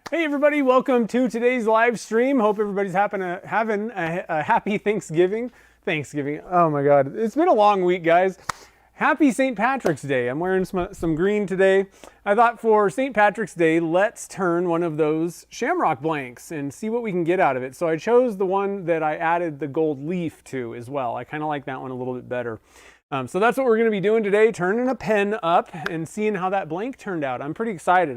Hey everybody, welcome to today's live stream. Hope everybody's having a happy Thanksgiving. Oh my God, it's been a long week, guys. Happy St. Patrick's Day. I'm wearing some green today. I thought for St. Patrick's Day, let's turn one of those Shamrock blanks and see what we can get out of it. So I chose the one that I added the gold leaf to as well. I kind of like that one a little bit better. So that's what we're going to be doing today, turning a pen up and seeing how that blank turned out. I'm pretty excited.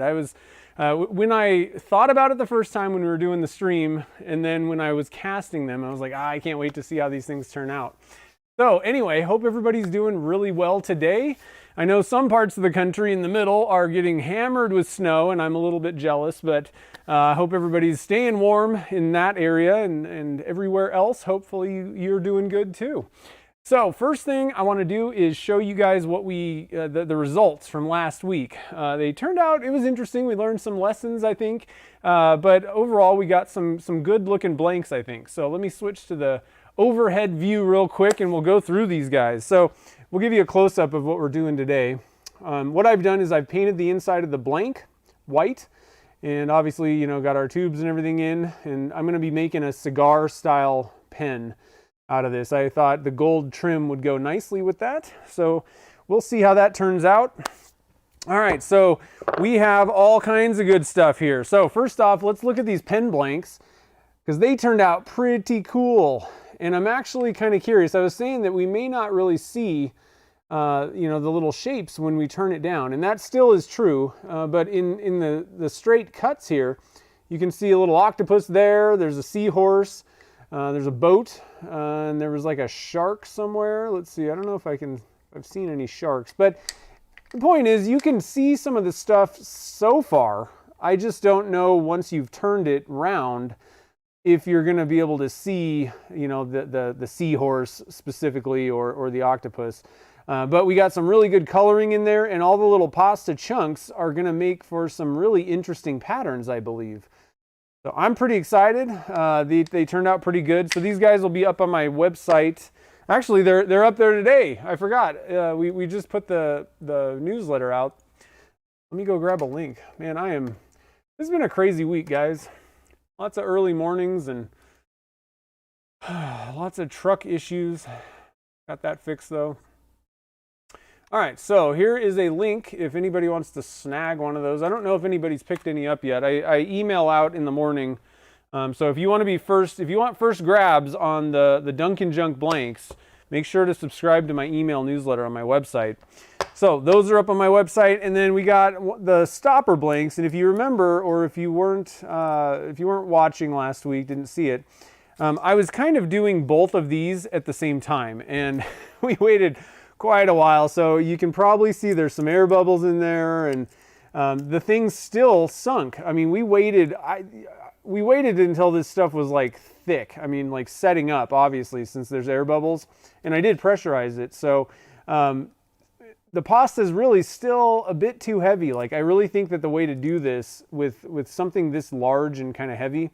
When I thought about it the first time when we were doing the stream, and then when I was casting them, I was like, I can't wait to see how these things turn out. So anyway, hope everybody's doing really well today. I know some parts of the country in the middle are getting hammered with snow, and I'm a little bit jealous, but I hope everybody's staying warm in that area and everywhere else. Hopefully you're doing good too. So first thing I want to do is show you guys what the results from last week. They turned out, it was interesting. We learned some lessons, I think, but overall we got some good looking blanks, I think. So let me switch to the overhead view real quick and we'll go through these guys. So we'll give you a close-up of what we're doing today. What I've done is I've painted the inside of the blank white, and obviously, you know, got our tubes and everything in, and I'm going to be making a cigar style pen out of this. I thought the gold trim would go nicely with that. So we'll see how that turns out. All right, so we have all kinds of good stuff here. So first off, let's look at these pen blanks because they turned out pretty cool. And I'm actually kind of curious. I was saying that we may not really see the little shapes when we turn it down, and that still is true. But in the straight cuts here, you can see a little octopus there. There's a seahorse. There's a boat, and there was like a shark somewhere. Let's see, I don't know if I've seen any sharks, but the point is you can see some of the stuff so far. I just don't know once you've turned it round if you're going to be able to see, you know, the seahorse specifically or the octopus. But we got some really good coloring in there, and all the little pasta chunks are going to make for some really interesting patterns, I believe. So I'm pretty excited. They turned out pretty good. So these guys will be up on my website. Actually, they're up there today. I forgot. We just put the newsletter out. Let me go grab a link. Man, this has been a crazy week, guys. Lots of early mornings and lots of truck issues. Got that fixed though. All right, so here is a link if anybody wants to snag one of those. I don't know if anybody's picked any up yet. I email out in the morning. So if you want first grabs on the Dunkin' Junk blanks, make sure to subscribe to my email newsletter on my website. So those are up on my website, and then we got the stopper blanks. And if you remember, or if you weren't watching last week, didn't see it, I was kind of doing both of these at the same time, and we waited quite a while, so you can probably see there's some air bubbles in there, and the thing's still sunk. I mean, we waited until this stuff was like thick. I mean, like setting up, obviously, since there's air bubbles, and I did pressurize it. So the pasta is really still a bit too heavy. Like, I really think that the way to do this with something this large and kind of heavy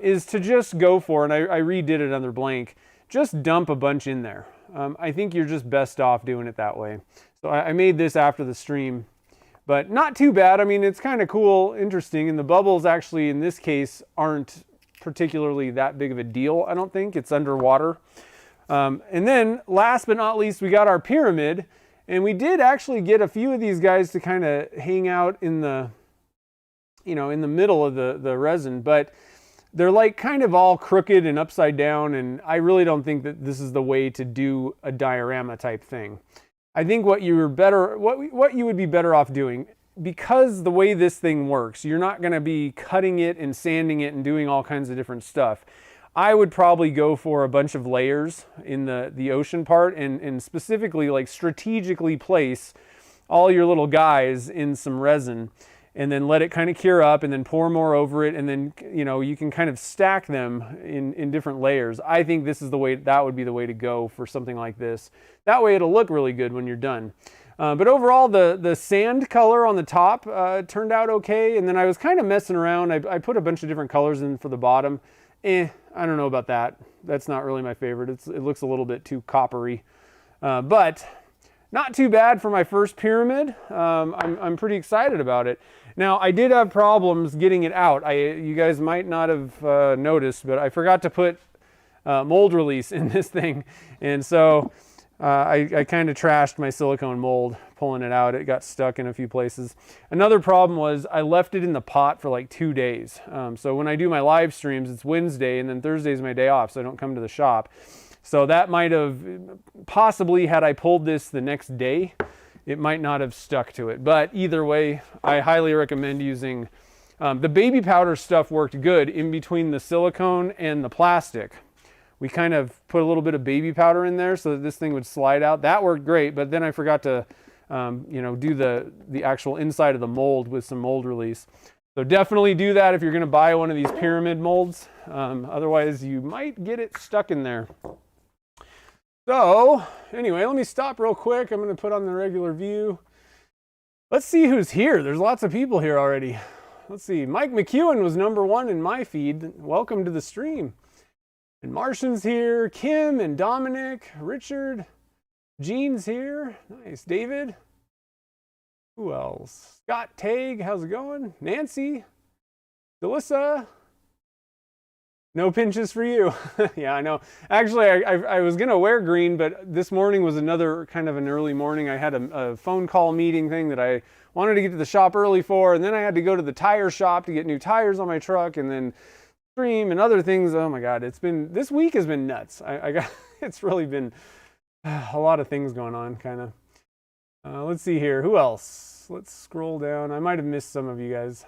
is to just go for, and I redid it on their blank, just dump a bunch in there. I think you're just best off doing it that way. So I made this after the stream, but not too bad. I mean, it's kind of cool, interesting, and the bubbles actually in this case aren't particularly that big of a deal, I don't think. It's underwater. And then last but not least, we got our pyramid, and we did actually get a few of these guys to kind of hang out in the middle of the resin, but they're like kind of all crooked and upside down, and I really don't think that this is the way to do a diorama type thing. I think what you would be better off doing, because the way this thing works, you're not going to be cutting it and sanding it and doing all kinds of different stuff. I would probably go for a bunch of layers in the ocean part, and specifically like strategically place all your little guys in some resin, and then let it kind of cure up, and then pour more over it, and then, you know, you can kind of stack them in different layers. I think that would be the way to go for something like this. That way it'll look really good when you're done. But overall, the sand color on the top turned out okay, and then I was kind of messing around. I put a bunch of different colors in for the bottom. I don't know about that. That's not really my favorite. It looks a little bit too coppery. But not too bad for my first pyramid. I'm pretty excited about it. Now, I did have problems getting it out. You guys might not have noticed, but I forgot to put mold release in this thing. And so I kind of trashed my silicone mold pulling it out. It got stuck in a few places. Another problem was I left it in the pot for like 2 days. So when I do my live streams, it's Wednesday, and then Thursday is my day off, so I don't come to the shop. So that might have, possibly had I pulled this the next day, it might not have stuck to it. But either way, I highly recommend using, the baby powder stuff worked good in between the silicone and the plastic. We kind of put a little bit of baby powder in there so that this thing would slide out. That worked great, but then I forgot to do the actual inside of the mold with some mold release. So definitely do that if you're going to buy one of these pyramid molds. Otherwise, you might get it stuck in there. So anyway, let me stop real quick. I'm going to put on the regular view. Let's see who's here. There's lots of people here already. Let's see. Mike McEwen was #1 in my feed. Welcome to the stream. And Martian's here. Kim and Dominic, Richard, Jean's here. Nice. David. Who else? Scott Tague. How's it going? Nancy. Delissa. No pinches for you. Yeah, I know. Actually, I was going to wear green, but this morning was another kind of an early morning. I had a phone call meeting thing that I wanted to get to the shop early for, and then I had to go to the tire shop to get new tires on my truck, and then stream and other things. Oh my God, this week has been nuts. It's really been a lot of things going on, kind of. Let's see here. Who else? Let's scroll down. I might have missed some of you guys.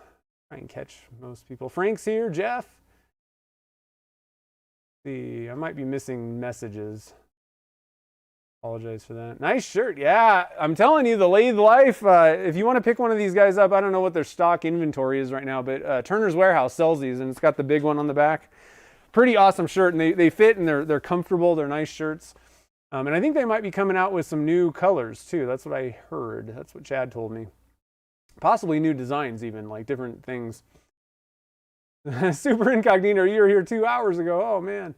Try and catch most people. Frank's here. Jeff. See, I might be missing messages. Apologize for that. Nice shirt. Yeah, I'm telling you, the Lathe Life, if you want to pick one of these guys up, I don't know what their stock inventory is right now, but Turner's Warehouse sells these, and it's got the big one on the back. Pretty awesome shirt, and they fit, and they're comfortable. They're nice shirts. And I think they might be coming out with some new colors, too. That's what I heard. That's what Chad told me. Possibly new designs, even, like different things. Super Incognito, you were here 2 hours ago. Oh, man.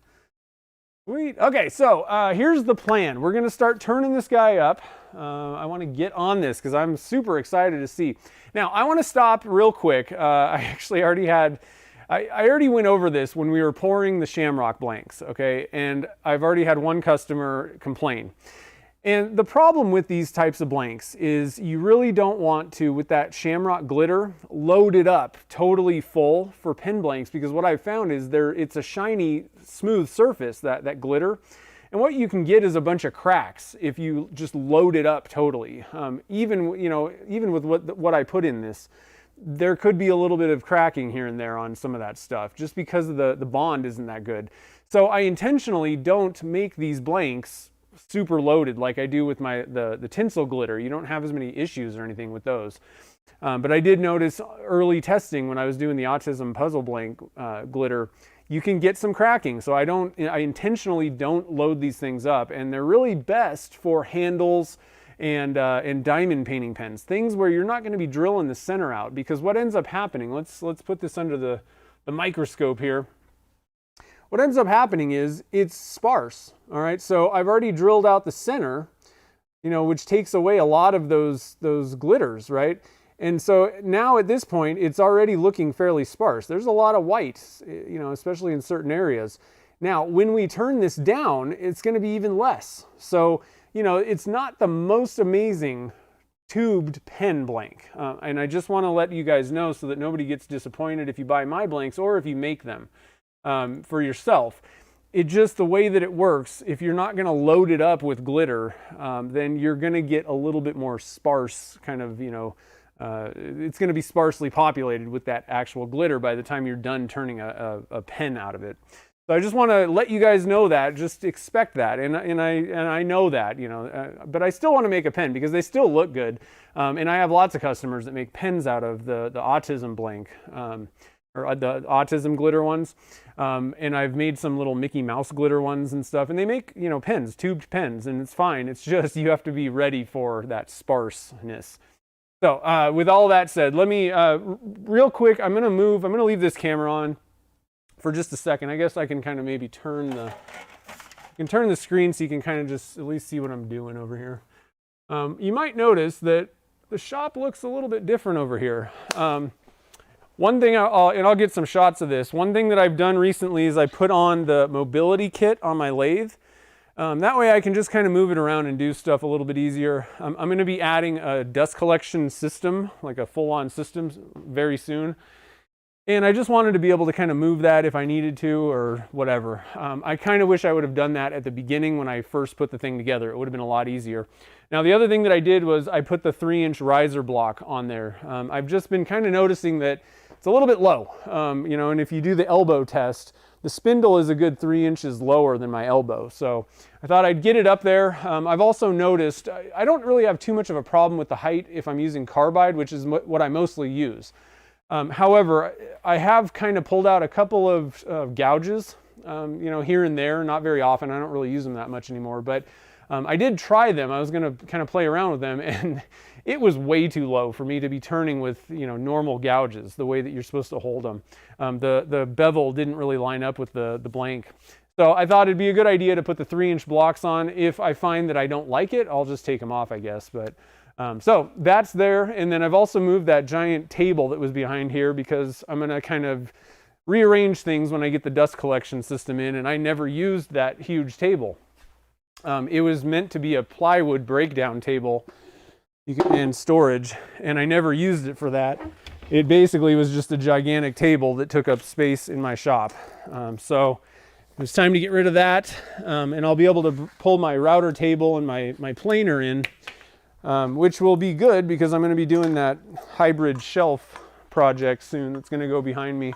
Sweet. Okay, so here's the plan. We're going to start turning this guy up. I want to get on this because I'm super excited to see. Now, I want to stop real quick. I actually already had... I already went over this when we were pouring the Shamrock blanks, okay? And I've already had one customer complain. And the problem with these types of blanks is you really don't want to, with that Shamrock glitter, load it up totally full for pen blanks, because what I've found is it's a shiny, smooth surface, that glitter. And what you can get is a bunch of cracks if you just load it up totally. Even with what I put in this, there could be a little bit of cracking here and there on some of that stuff, just because of the bond isn't that good. So I intentionally don't make these blanks super loaded like I do with the tinsel glitter. You don't have as many issues or anything with those. But I did notice early testing when I was doing the autism puzzle blank glitter, you can get some cracking. So I intentionally don't load these things up, and they're really best for handles and diamond painting pens, things where you're not going to be drilling the center out, because what ends up happening, let's put this under the microscope here. What ends up happening is it's sparse. All right, so I've already drilled out the center, which takes away a lot of those glitters, right? And so now at this point, it's already looking fairly sparse. There's a lot of white, especially in certain areas. Now, when we turn this down, it's going to be even less. So, it's not the most amazing tubed pen blank. And I just want to let you guys know so that nobody gets disappointed if you buy my blanks or if you make them for yourself. It just, the way that it works, if you're not going to load it up with glitter, then you're going to get a little bit more sparse kind of, it's going to be sparsely populated with that actual glitter by the time you're done turning a pen out of it. So I just want to let you guys know that, just expect that, and I know that, but I still want to make a pen because they still look good, and I have lots of customers that make pens out of the autism blank, or the autism glitter ones, and I've made some little Mickey Mouse glitter ones and stuff, and they make pens, tubed pens, and it's fine. It's just you have to be ready for that sparseness. So with all that said, let me real quick. I'm gonna leave this camera on for just a second. I guess I can kind of maybe turn the screen so you can kind of just at least see what I'm doing over here. You might notice that the shop looks a little bit different over here. One thing, and I'll get some shots of this. One thing that I've done recently is I put on the mobility kit on my lathe. That way I can just kind of move it around and do stuff a little bit easier. I'm going to be adding a dust collection system, like a full-on system, very soon. And I just wanted to be able to kind of move that if I needed to or whatever. I kind of wish I would have done that at the beginning when I first put the thing together. It would have been a lot easier. Now the other thing that I did was I put the 3-inch riser block on there. I've just been kind of noticing that it's a little bit low, you know, and if you do the elbow test, the spindle is a good 3 inches lower than my elbow. So I thought I'd get it up there. I've also noticed I don't really have too much of a problem with the height if I'm using carbide, which is what I mostly use. However, I have kind of pulled out a couple of gouges, you know, here and there, not very often. I don't really use them that much anymore, but I did try them. I was going to kind of play around with them, and it was way too low for me to be turning with, you know, normal gouges, the way that you're supposed to hold them. The bevel didn't really line up with the blank. So I thought it'd be a good idea to put the 3-inch blocks on. If I find that I don't like it, I'll just take them off, I guess. But so that's there. And then I've also moved that giant table that was behind here because I'm going to kind of rearrange things when I get the dust collection system in, and I never used that huge table. It was meant to be a plywood breakdown table and storage, and I never used it for that. It basically was just a gigantic table that took up space in my shop. So it was time to get rid of that, and I'll be able to pull my router table and my planer in, which will be good because I'm going to be doing that hybrid shelf project soon that's going to go behind me.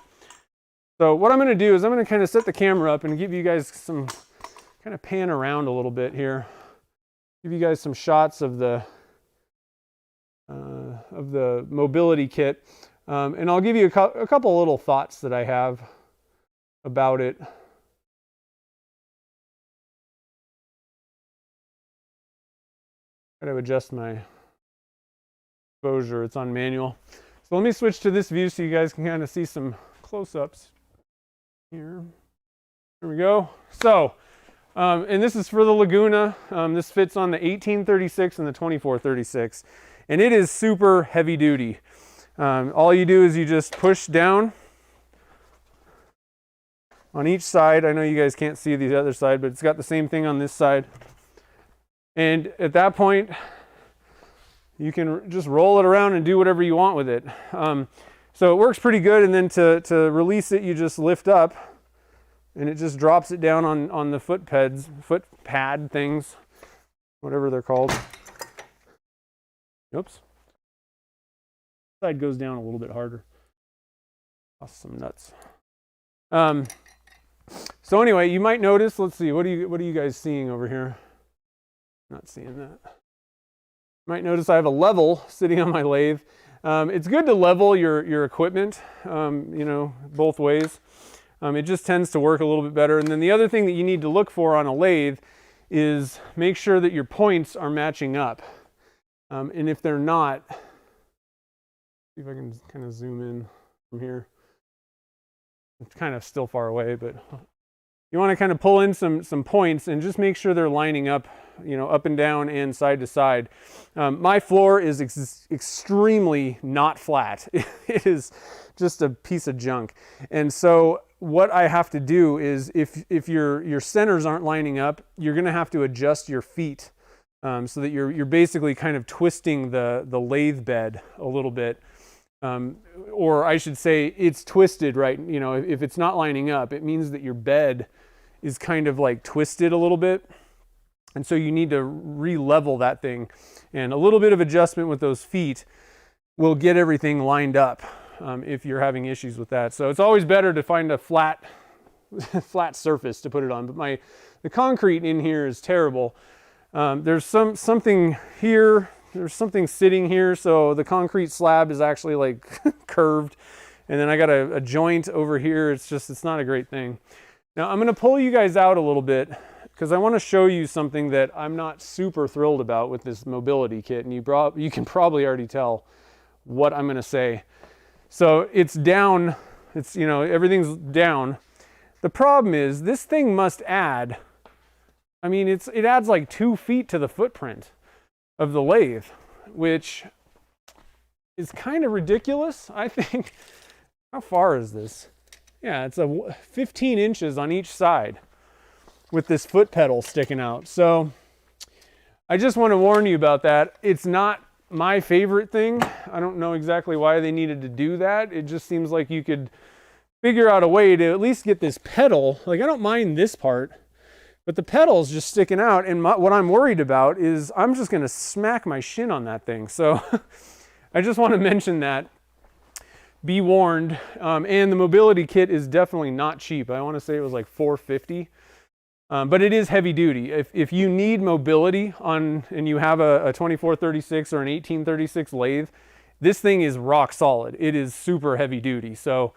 So what I'm going to do is I'm going to kind of set the camera up and give you guys some kind of pan around a little bit here, give you guys some shots of the mobility kit, and I'll give you a couple little thoughts that I have about it. Got to adjust my exposure. It's on manual. So let me switch to this view so you guys can kind of see some close-ups here. There we go. So, and this is for the Laguna. This fits on the 1836 and the 2436, and it is super heavy duty. All you do is you just push down on each side. I know you guys can't see the other side, but it's got the same thing on this side. And at that point, you can just roll it around and do whatever you want with it. So it works pretty good, and then to release it, you just lift up, and it just drops it down on the foot pad things, whatever they're called. Oops. Side goes down a little bit harder. Lost some nuts. So anyway, you might notice, let's see, what are you guys seeing over here? Not seeing that. You might notice I have a level sitting on my lathe. It's good to level your equipment, you know, both ways. It just tends to work a little bit better. And then the other thing that you need to look for on a lathe is make sure that your points are matching up. And if they're not, see if I can kind of zoom in from here. It's kind of still far away, but you want to kind of pull in some points and just make sure they're lining up, you know, up and down and side to side. My floor is extremely not flat. It is just a piece of junk. And so what I have to do is if your centers aren't lining up, you're going to have to adjust your feet so that you're basically kind of twisting the lathe bed a little bit. Or I should say it's twisted, right? You know, if it's not lining up, it means that your bed is kind of like twisted a little bit. And so you need to re-level that thing. And a little bit of adjustment with those feet will get everything lined up if you're having issues with that. So it's always better to find a flat surface to put it on. But the concrete in here is terrible. There's something here. There's something sitting here, so the concrete slab is actually like curved. And then I got a joint over here. It's not a great thing. Now I'm going to pull you guys out a little bit because I want to show you something that I'm not super thrilled about with this mobility kit. And you can probably already tell what I'm going to say. So it's down. It's, you know, everything's down. The problem is this thing must add, I mean, it adds like 2 feet to the footprint. of the lathe, which is kind of ridiculous, I think. How far is this? Yeah, it's 15 inches on each side with this foot pedal sticking out. So I just want to warn you about that. It's not my favorite thing. I don't know exactly why they needed to do that. It just seems like you could figure out a way to at least get this pedal. Like, I don't mind this part, but the pedal's just sticking out. And what I'm worried about is I'm just going to smack my shin on that thing. So I just want to mention that. Be warned. And the mobility kit is definitely not cheap. I want to say it was like $450. But it is heavy duty. If you need mobility and you have a 2436 or an 1836 lathe, this thing is rock solid. It is super heavy duty. So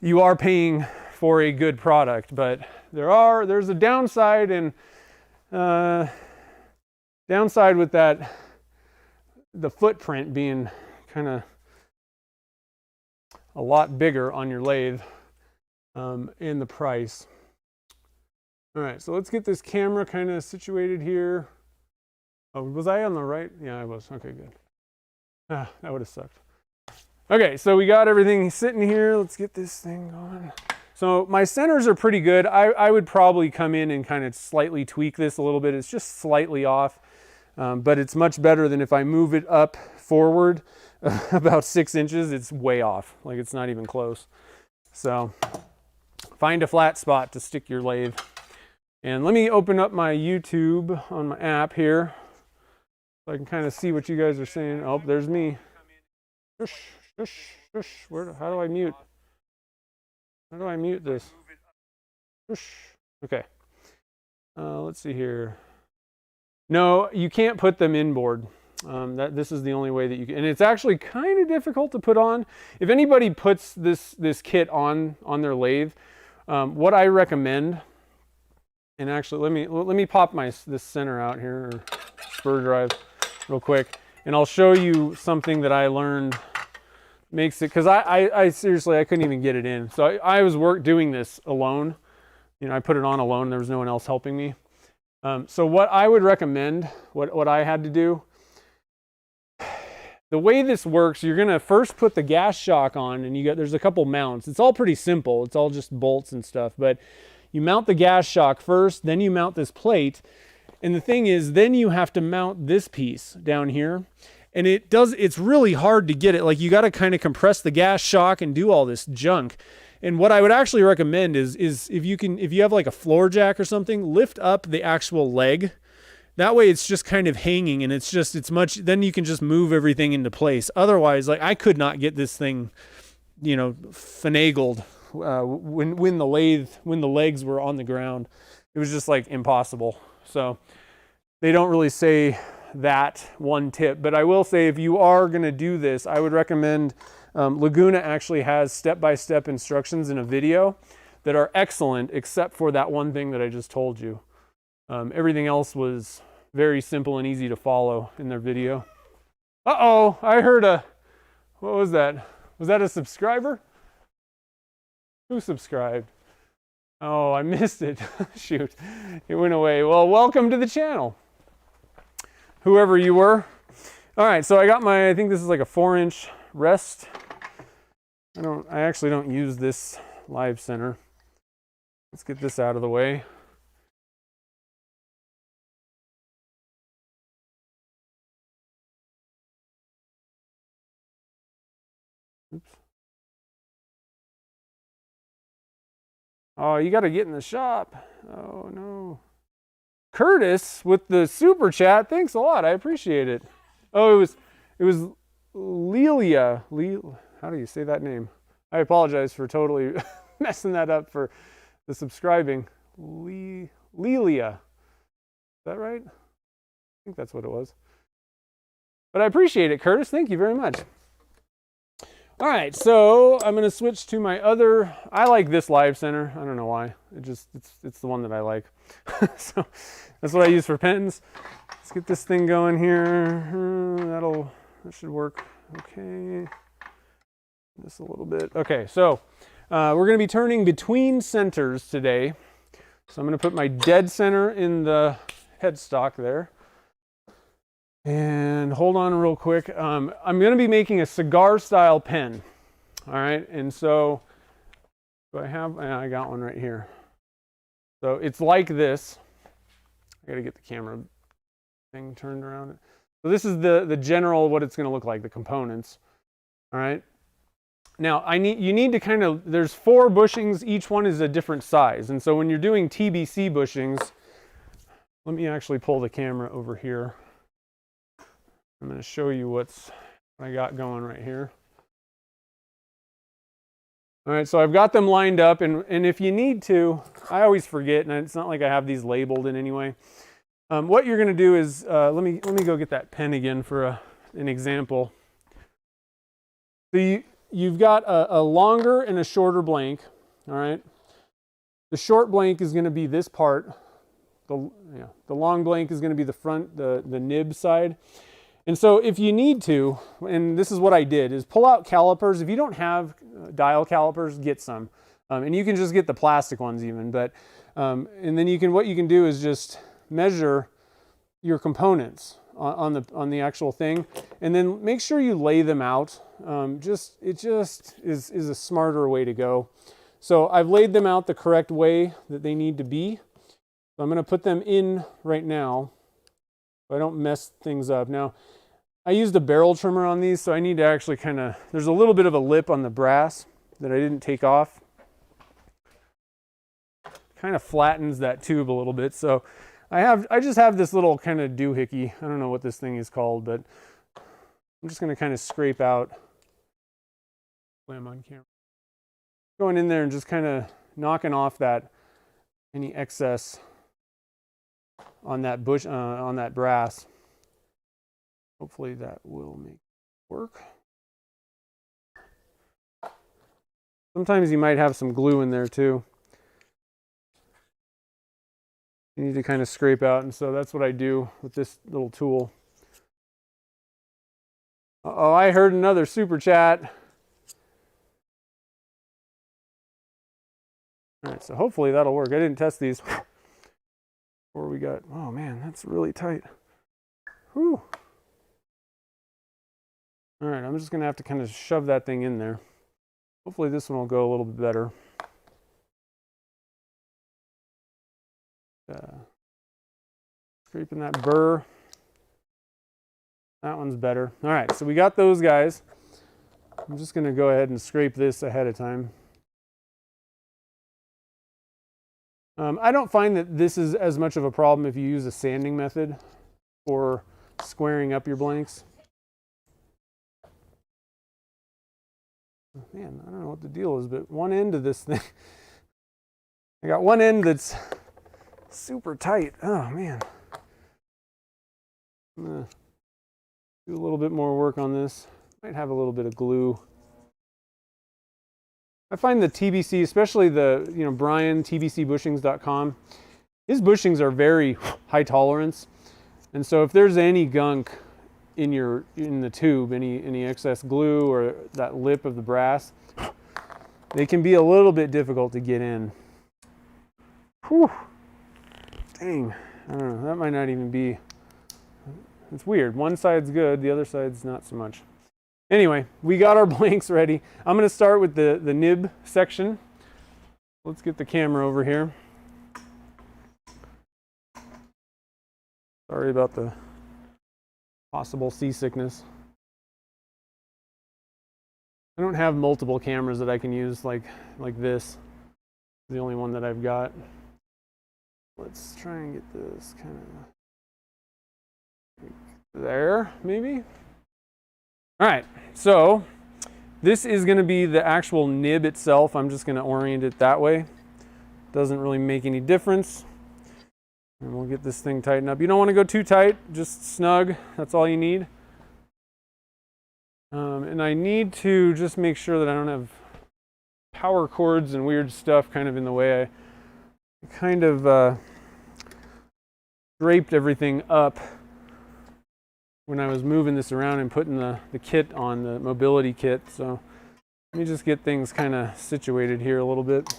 you are paying for a good product, but there's a downside, and downside with that, the footprint being kind of a lot bigger on your lathe, and the price. All right, so let's get this camera kind of situated here. Oh, was I on the right? Yeah, I was. Okay, good. That would have sucked. Okay, so we got everything sitting here. Let's get this thing going. So my centers are pretty good. I would probably come in and kind of slightly tweak this a little bit. It's just slightly off, but it's much better than if I move it up forward about 6 inches. It's way off, like it's not even close. So find a flat spot to stick your lathe. And let me open up my YouTube on my app here so I can kind of see what you guys are saying. Oh, there's me. Shush, shush, shush. How do I mute? How do I mute this? Shush. Okay. Let's see here. No, you can't put them inboard. This is the only way that you can. And it's actually kind of difficult to put on. If anybody puts this kit on their lathe, what I recommend, and actually let me pop this center out here, or spur drive, real quick, and I'll show you something that I learned makes it, because I seriously, I couldn't even get it in. So I was doing this alone. You know, I put it on alone. There was no one else helping me. So what I would recommend, what I had to do, the way this works, you're gonna first put the gas shock on, and there's a couple mounts. It's all pretty simple. It's all just bolts and stuff, but you mount the gas shock first, then you mount this plate. And the thing is, then you have to mount this piece down here. And it's really hard to get it. Like, you got to kind of compress the gas shock and do all this junk. And what I would actually recommend is if you have like a floor jack or something, lift up the actual leg. That way it's just kind of hanging, and then you can just move everything into place. Otherwise, like, I could not get this thing, finagled when the legs were on the ground. It was just like impossible. So they don't really say that one tip, but I will say, if you are going to do this, I would recommend, Laguna actually has step-by-step instructions in a video that are excellent, except for that one thing that I just told you. Everything else was very simple and easy to follow in their video. Uh-oh, I heard what was that? Was that a subscriber? Who subscribed? Oh, I missed it. Shoot, it went away. Well, welcome to the channel, whoever you were. All right, so I think this is like a 4-inch rest. I actually don't use this live center. Let's get this out of the way. Oops. Oh, you got to get in the shop. Oh, no. Curtis with the super chat. Thanks a lot. I appreciate it. Oh, it was Lelia. How do you say that name? I apologize for totally messing that up for the subscribing. Lelia. Is that right? I think that's what it was. But I appreciate it, Curtis. Thank you very much. All right, so I'm going to switch to my other. I like this live center. I don't know why. It's the one that I like. So that's what I use for pens. Let's get this thing going here. That should work. Okay. Just a little bit. Okay, so we're going to be turning between centers today. So I'm going to put my dead center in the headstock there. And hold on real quick. I'm going to be making a cigar style pen. All right. And so do I have, I got one right here. So it's like this. I got to get the camera thing turned around. So this is the general, what it's going to look like, the components. All right. Now you need to kind of, there's 4 bushings. Each one is a different size. And so when you're doing TBC bushings, let me actually pull the camera over here. I'm going to show you what I got going right here. All right, so I've got them lined up, and if you need to, I always forget, and it's not like I have these labeled in any way. What you're going to do is, let me go get that pen again for an example. So you've got a longer and a shorter blank, all right? The short blank is going to be this part. The long blank is going to be the front, the nib side. And so if you need to, and this is what I did, is pull out calipers. If you don't have dial calipers, get some. And you can just get the plastic ones even. But and then what you can do is just measure your components on the actual thing, and then make sure you lay them out. It just is a smarter way to go. So I've laid them out the correct way that they need to be. So I'm going to put them in right now, so I don't mess things up. Now, I used a barrel trimmer on these, so I need to actually there's a little bit of a lip on the brass that I didn't take off. Kind of flattens that tube a little bit. So I just have this little kind of doohickey. I don't know what this thing is called, but I'm just going to kind of scrape out. I'm on camera. Going in there and just kind of knocking off any excess on that on that brass. Hopefully that will make it work. Sometimes you might have some glue in there too. You need to kind of scrape out, and so that's what I do with this little tool. Oh, I heard another super chat. All right, so hopefully that'll work. I didn't test these before we got, oh man, that's really tight. Whew. All right, I'm just going to have to kind of shove that thing in there. Hopefully this one will go a little bit better. Scraping that burr. That one's better. All right, so we got those guys. I'm just going to go ahead and scrape this ahead of time. I don't find that this is as much of a problem if you use a sanding method for squaring up your blanks. Man, I don't know what the deal is, but one end of this thing, I got one end that's super tight. Oh man. I'm gonna do a little bit more work on this. Might have a little bit of glue. I find the TBC, especially the, Brian, tbcbushings.com, his bushings are very high tolerance. And so if there's any gunk in the tube, any excess glue or that lip of the brass, they can be a little bit difficult to get in. Whew. Dang. I don't know. That might not even be. It's weird. One side's good, the other side's not so much. Anyway, we got our blanks ready. I'm going to start with the nib section. Let's get the camera over here. Sorry about the possible seasickness. I don't have multiple cameras that I can use like this. The only one that I've got. Let's try and get this kind of there, maybe. All right, so this is going to be the actual nib itself. I'm just going to orient it that way. Doesn't really make any difference. And we'll get this thing tightened up. You don't want to go too tight, just snug. That's all you need. And I need to just make sure that I don't have power cords and weird stuff kind of in the way. I kind of draped everything up when I was moving this around and putting the kit on, the mobility kit. So let me just get things kind of situated here a little bit.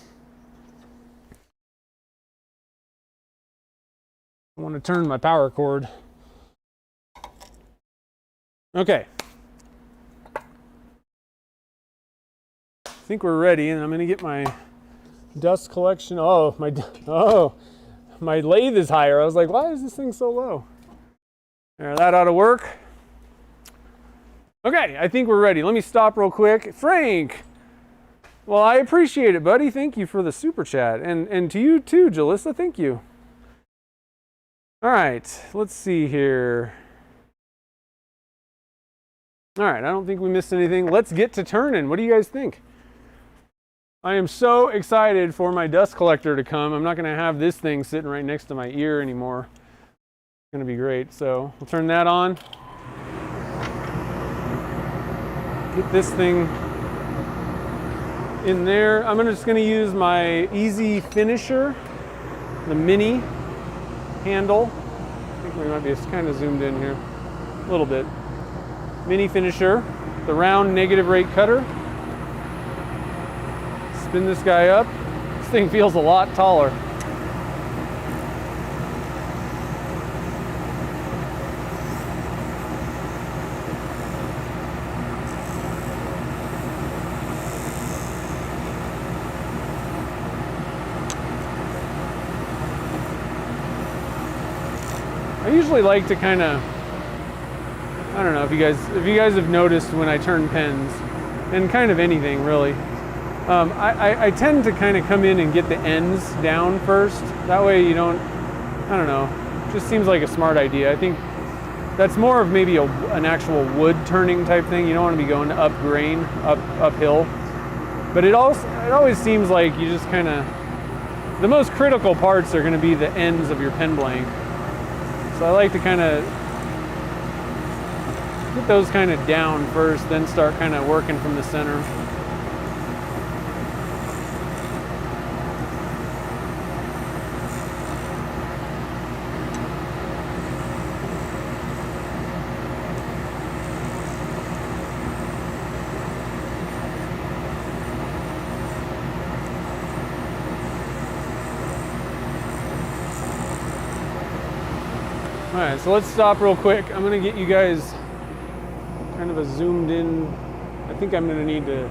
I want to turn my power cord. Okay. I think we're ready, and I'm going to get my dust collection. Oh, my lathe is higher. I was like, why is this thing so low? There, that ought to work. Okay, I think we're ready. Let me stop real quick. Frank! Well, I appreciate it, buddy. Thank you for the super chat. And to you too, Jalissa. Thank you. All right, let's see here. All right, I don't think we missed anything. Let's get to turning. What do you guys think? I am so excited for my dust collector to come. I'm not going to have this thing sitting right next to my ear anymore. It's going to be great. So we'll turn that on. Get this thing in there. I'm just going to use my easy finisher, the mini handle. I think we might be kind of zoomed in here a little bit. Mini finisher, the round negative rate cutter. Spin this guy up. This thing feels a lot taller. I usually like to kind of, I don't know if you guys have noticed when I turn pens, and kind of anything really, I tend to kind of come in and get the ends down first. That way you don't, I don't know, it just seems like a smart idea. I think that's more of maybe an actual wood turning type thing. You don't want to be going up grain, uphill. But it always seems like you just kind of, the most critical parts are going to be the ends of your pen blank. So I like to kind of get those kind of down first, then start kind of working from the center. All right, so let's stop real quick. I'm gonna get you guys kind of a zoomed in. I think I'm gonna need to,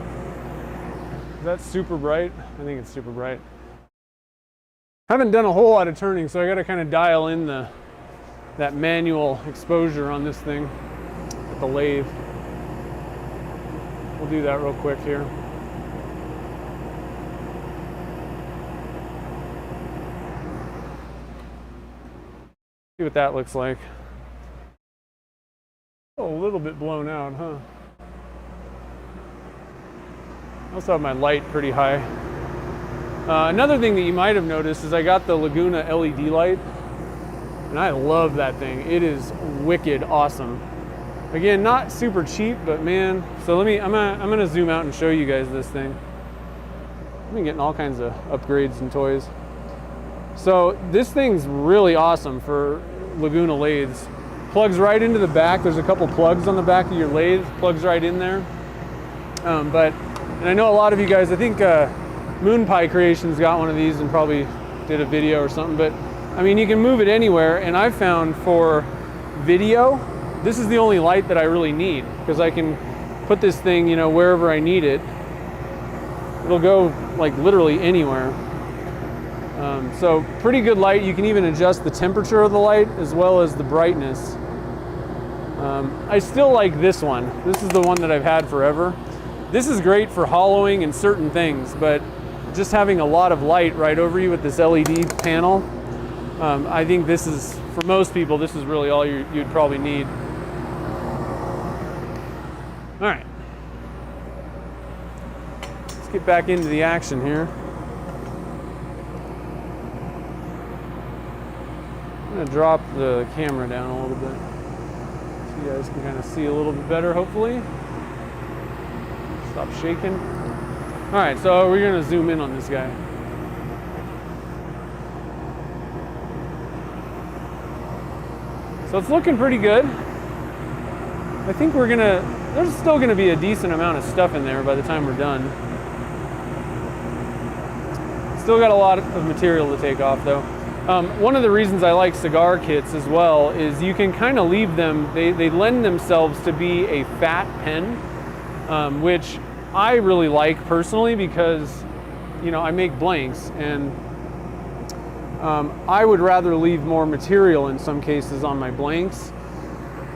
is that super bright? I think it's super bright. Haven't done a whole lot of turning, so I gotta kind of dial in that manual exposure on this thing with the lathe. We'll do that real quick here. See what that looks like. Oh, a little bit blown out, huh? I also have my light pretty high. Another thing that you might have noticed is I got the Laguna LED light, and I love that thing. It is wicked awesome. Again, not super cheap, but man. So I'm gonna zoom out and show you guys this thing. I've been getting all kinds of upgrades and toys. So this thing's really awesome for Laguna lathes. Plugs right into the back. There's a couple plugs on the back of your lathe. Plugs right in there. And I know a lot of you guys, I think Moon Pie Creations got one of these and probably did a video or something, but I mean, you can move it anywhere, and I've found for video, this is the only light that I really need, because I can put this thing, you know, wherever I need it. It'll go like literally anywhere. So pretty good light. You can even adjust the temperature of the light as well as the brightness. I still like this one. This is the one that I've had forever. This is great for hollowing and certain things, but just having a lot of light right over you with this LED panel, I think this is, for most people, this is really all you'd probably need. All right. Let's get back into the action here. I'm gonna drop the camera down a little bit so you guys can kind of see a little bit better, hopefully. Stop shaking. All right, so we're gonna zoom in on this guy. So it's looking pretty good. I think there's still gonna be a decent amount of stuff in there by the time we're done. Still got a lot of material to take off though. One of the reasons I like cigar kits as well is you can kind of leave them, they lend themselves to be a fat pen, which I really like personally because, you know, I make blanks, and I would rather leave more material in some cases on my blanks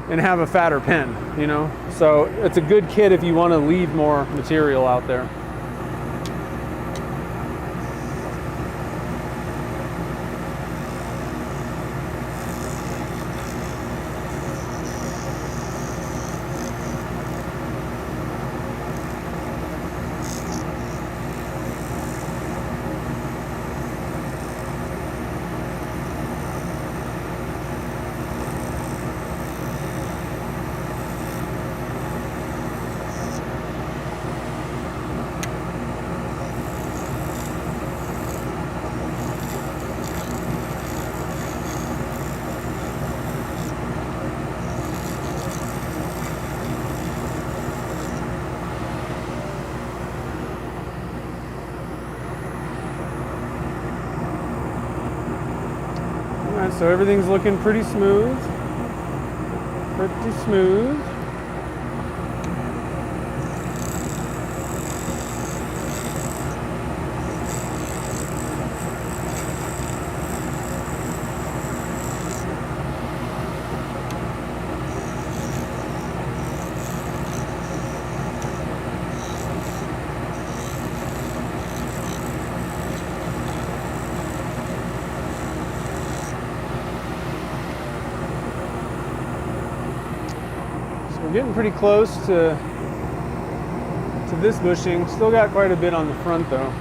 and have a fatter pen, you know? So it's a good kit if you want to leave more material out there. So everything's looking pretty smooth. Pretty smooth. We're getting pretty close to this bushing. Still got quite a bit on the front though.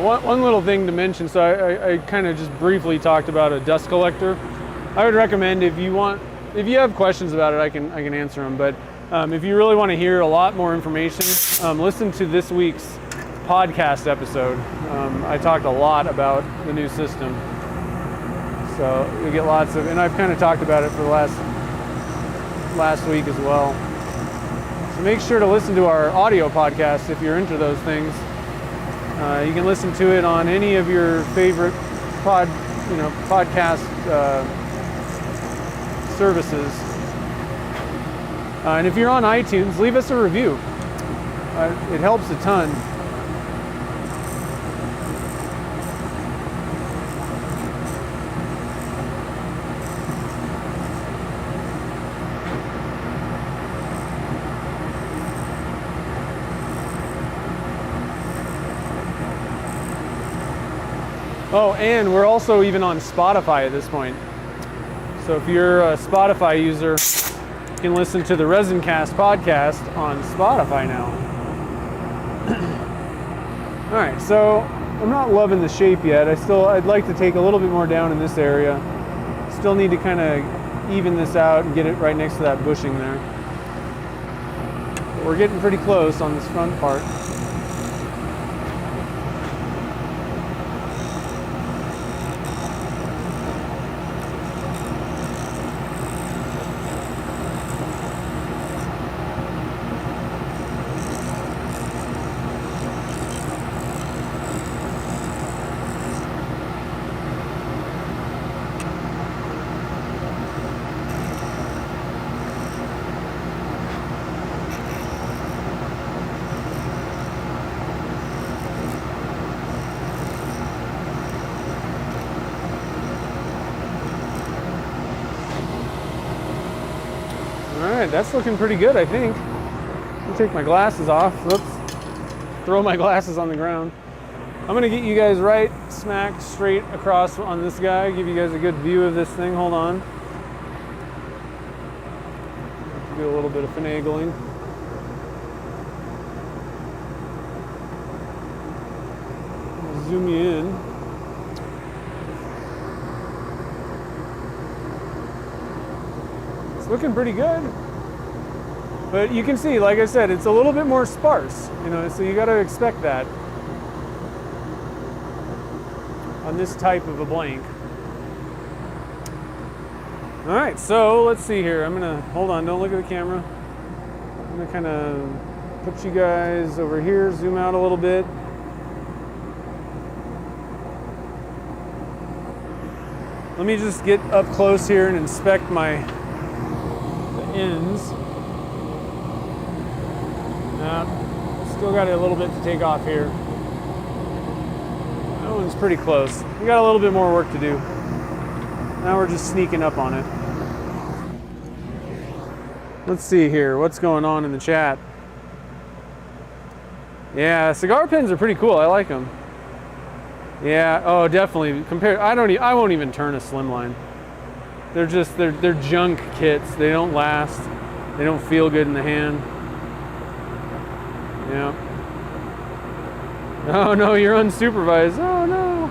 One little thing to mention, so I kind of just briefly talked about a dust collector. I would recommend if you have questions about it, I can answer them. But if you really want to hear a lot more information, listen to this week's podcast episode. I talked a lot about the new system, so you'll get lots of, and I've kind of talked about it for the last week as well. So make sure to listen to our audio podcast if you're into those things. You can listen to it on any of your favorite podcast services. And if you're on iTunes, leave us a review. It helps a ton. Oh, and we're also even on Spotify at this point. So if you're a Spotify user, you can listen to the Resincast podcast on Spotify now. All right, so I'm not loving the shape yet. I'd like to take a little bit more down in this area. Still need to kind of even this out and get it right next to that bushing there. But we're getting pretty close on this front part. That's looking pretty good, I think. I'll take my glasses off. Whoops. Throw my glasses on the ground. I'm going to get you guys right smack straight across on this guy, give you guys a good view of this thing. Hold on. Do a little bit of finagling. Zoom you in. It's looking pretty good. But you can see, like I said, it's a little bit more sparse, you know, so you got to expect that on this type of a blank. All right, so let's see here. I'm gonna, hold on, don't look at the camera. I'm gonna kind of put you guys over here, zoom out a little bit. Let me just get up close here and inspect the ends. Still got a little bit to take off here. That one's pretty close. We got a little bit more work to do. Now we're just sneaking up on it. Let's see here, what's going on in the chat? Yeah, cigar pins are pretty cool. I like them. Yeah, oh, definitely. I won't even turn a slimline. They're just they're junk kits. They don't last. They don't feel good in the hand. Yeah. Oh no, you're unsupervised. Oh no.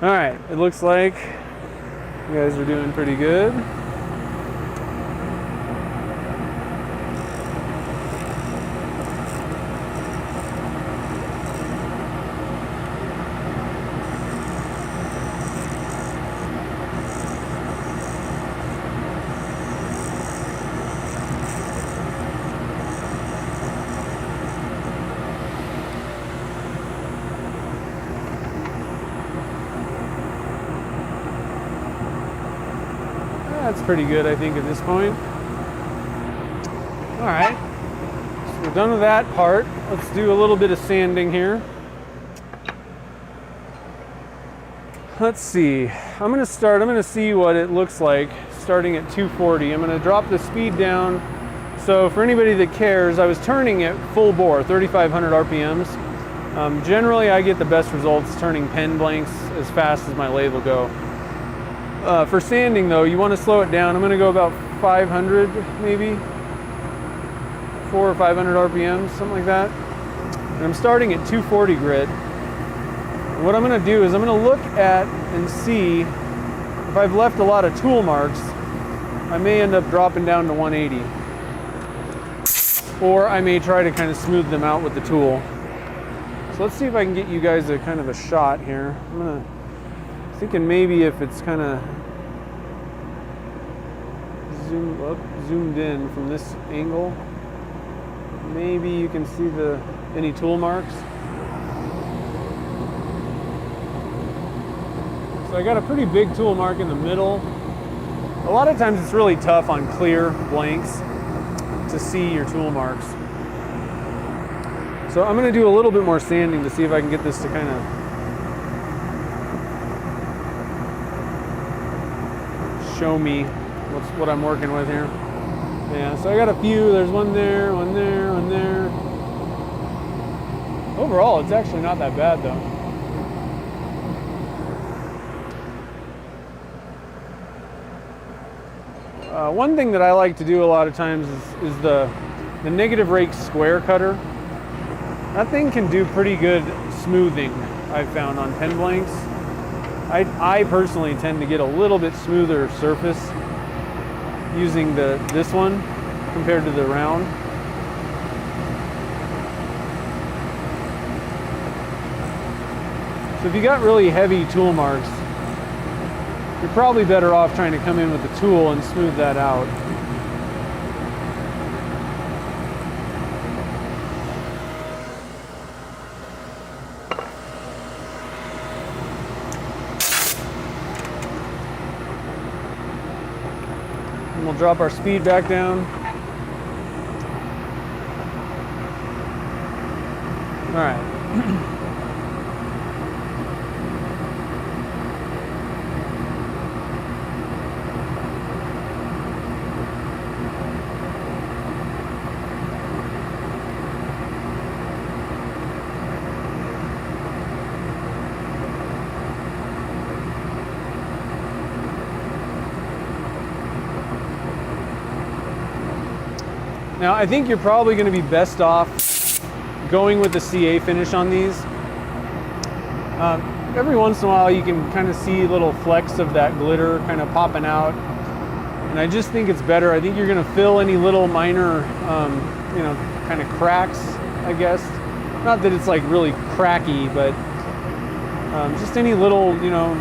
All right, it looks like you guys are doing pretty good. That's pretty good, I think, at this point. All right, so we're done with that part. Let's do a little bit of sanding here. Let's see. I'm going to see what it looks like starting at 240. I'm going to drop the speed down. So for anybody that cares, I was turning at full bore, 3,500 RPMs. Generally, I get the best results turning pen blanks as fast as my lathe will go. For sanding though, you want to slow it down. I'm going to go about 500 maybe, 400 or 500 RPMs, something like that. And I'm starting at 240 grit. And what I'm going to do is I'm going to look at and see if I've left a lot of tool marks. I may end up dropping down to 180. Or I may try to kind of smooth them out with the tool. So let's see if I can get you guys a kind of a shot here. I'm thinking maybe if it's kind of zoomed in from this angle, maybe you can see any tool marks. So I got a pretty big tool mark in the middle. A lot of times it's really tough on clear blanks to see your tool marks. So I'm going to do a little bit more sanding to see if I can get this to kind of show me what I'm working with here. Yeah, so I got a few. There's one there, one there, one there. Overall, it's actually not that bad though. One thing that I like to do a lot of times is the negative rake square cutter. That thing can do pretty good smoothing, I've found, on pen blanks. I personally tend to get a little bit smoother surface using this one compared to the round. So if you got really heavy tool marks, you're probably better off trying to come in with the tool and smooth that out. And we'll drop our speed back down. All right. Now, I think you're probably going to be best off going with the CA finish on these. every once in a while you can kind of see little flecks of that glitter kind of popping out. And I just think it's better. I think you're going to fill any little minor, you know, kind of cracks, I guess. Not that it's like really cracky, but just any little, you know,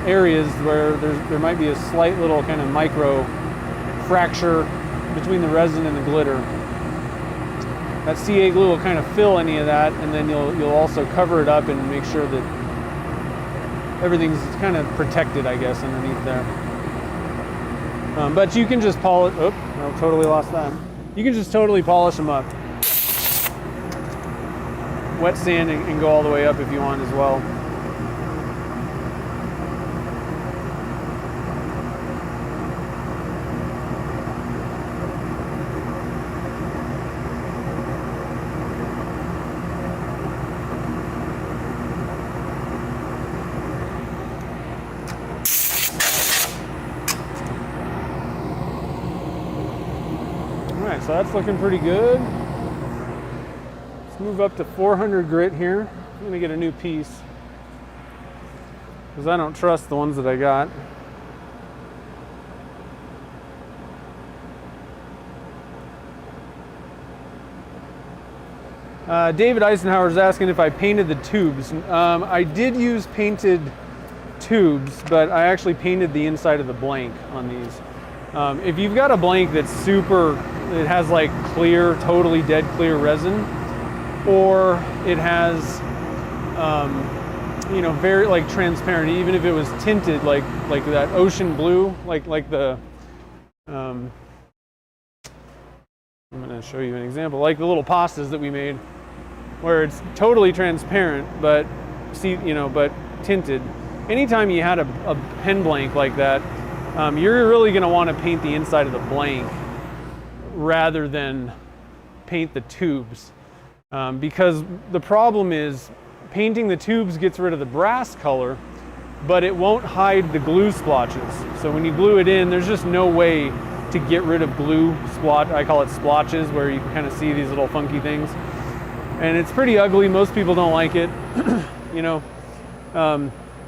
areas where there might be a slight little kind of micro fracture between the resin and the glitter. That CA glue will kind of fill any of that, and then you'll also cover it up and make sure that everything's kind of protected, I guess, underneath there. But you can just polish. Oh, I totally lost that. You can just totally polish them up. Wet sand and go all the way up if you want as well. Alright, so that's looking pretty good. Let's move up to 400 grit here. I'm going to get a new piece because I don't trust the ones that I got. David Eisenhower is asking if I painted the tubes. I did use painted tubes, but I actually painted the inside of the blank on these. If you've got a blank that's super, it has like clear, totally dead clear resin, or it has, you know, very like transparent, even if it was tinted like that ocean blue, like the, I'm going to show you an example, like the little pastas that we made, where it's totally transparent, but but tinted. Anytime you had a pen blank like that, you're really going to want to paint the inside of the blank rather than paint the tubes, because the problem is painting the tubes gets rid of the brass color, but it won't hide the glue splotches. So when you glue it in, there's just no way to get rid of glue splotch. I call it splotches, where you can kind of see these little funky things, and it's pretty ugly. Most people don't like it, you know.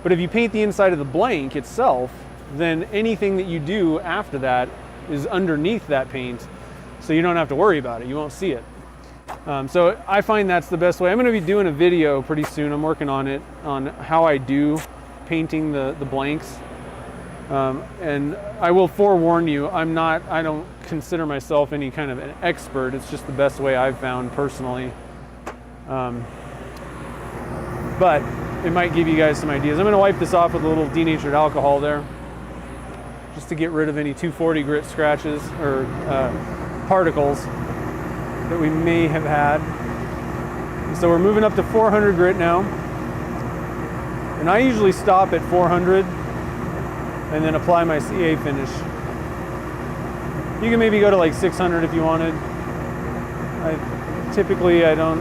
But if you paint the inside of the blank itself, then anything that you do after that is underneath that paint, so you don't have to worry about it. You won't see it. So I find that's the best way. I'm going to be doing a video pretty soon. I'm working on it, on how I do painting the blanks. And I will forewarn you, I don't consider myself any kind of an expert. It's just the best way I've found personally. But it might give you guys some ideas. I'm going to wipe this off with a little denatured alcohol there, just to get rid of any 240 grit scratches or particles that we may have had. So we're moving up to 400 grit now. And I usually stop at 400 and then apply my CA finish. You can maybe go to like 600 if you wanted. Typically I don't,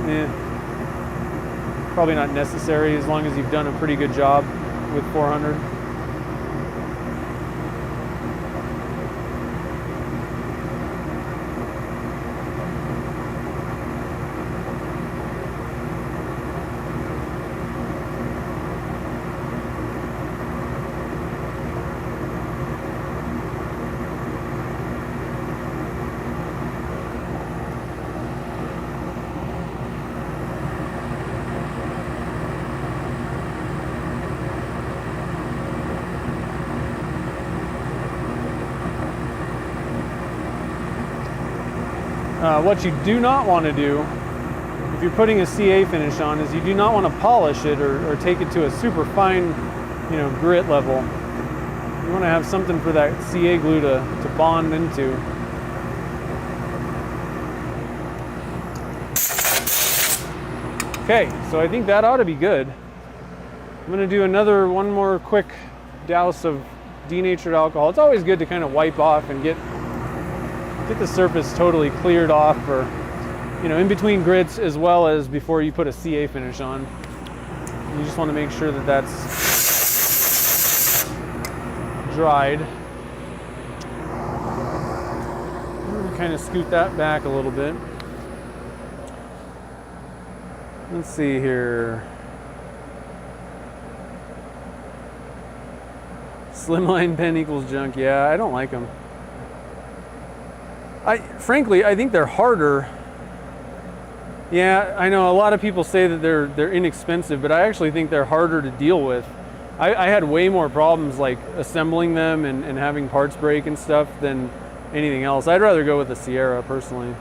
probably not necessary as long as you've done a pretty good job with 400. What you do not want to do if you're putting a CA finish on is you do not want to polish it or take it to a super fine, grit level. You want to have something for that CA glue to bond into. Okay, so I think that ought to be good. I'm going to do one more quick douse of denatured alcohol. It's always good to kind of wipe off and get the surface totally cleared off for, in between grits as well as before you put a CA finish on. You just want to make sure that that's dried. Kind of scoot that back a little bit. Let's see here. Slimline pen equals junk. Yeah, I don't like them. Frankly, I think they're harder. Yeah, I know a lot of people say that they're inexpensive, but I actually think they're harder to deal with. I had way more problems like assembling them and having parts break and stuff than anything else. I'd rather go with the Sierra personally.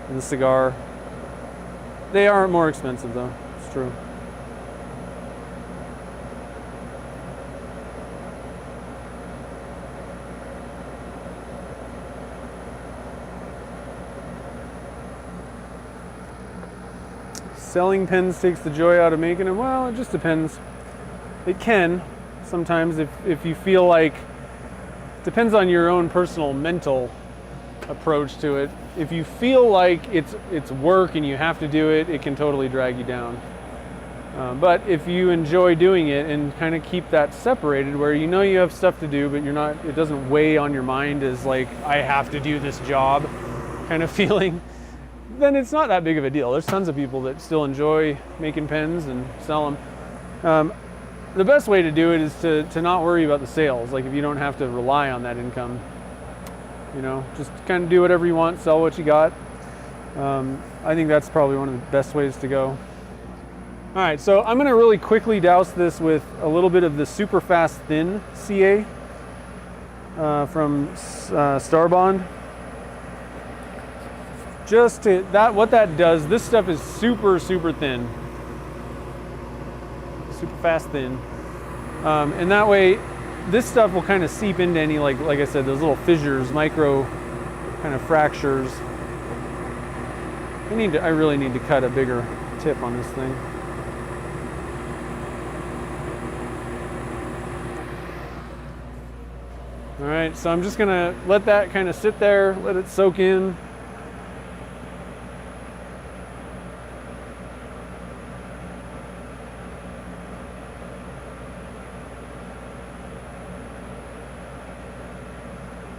And the Cigar. They aren't more expensive though, it's true. Selling pens takes the joy out of making them. Well, it just depends. It can sometimes if you feel like, depends on your own personal mental approach to it. If you feel like it's work and you have to do it, it can totally drag you down. But if you enjoy doing it and kind of keep that separated, where you know you have stuff to do, but you're not, it doesn't weigh on your mind as like, I have to do this job kind of feeling, then it's not that big of a deal. There's tons of people that still enjoy making pens and sell them. The best way to do it is to not worry about the sales. Like if you don't have to rely on that income, you know, just kind of do whatever you want, sell what you got. I think that's probably one of the best ways to go. All right, so I'm gonna really quickly douse this with a little bit of the super fast thin CA from Starbond. Just to, what that does, this stuff is super, super thin. Super fast thin. And that way, this stuff will kind of seep into any, like I said, those little fissures, micro kind of fractures. I really need to cut a bigger tip on this thing. All right, so I'm just gonna let that kind of sit there, let it soak in.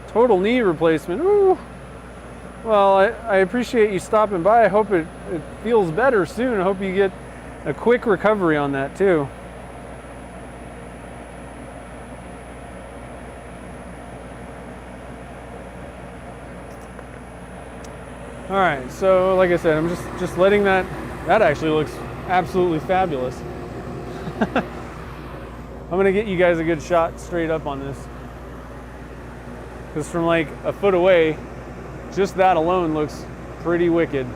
Total knee replacement. Ooh. Well, I appreciate you stopping by. I hope it feels better soon. I hope you get a quick recovery on that too. All right, so like I said, I'm just letting that actually looks absolutely fabulous. I'm gonna get you guys a good shot straight up on this. Because from like a foot away, just that alone looks pretty wicked.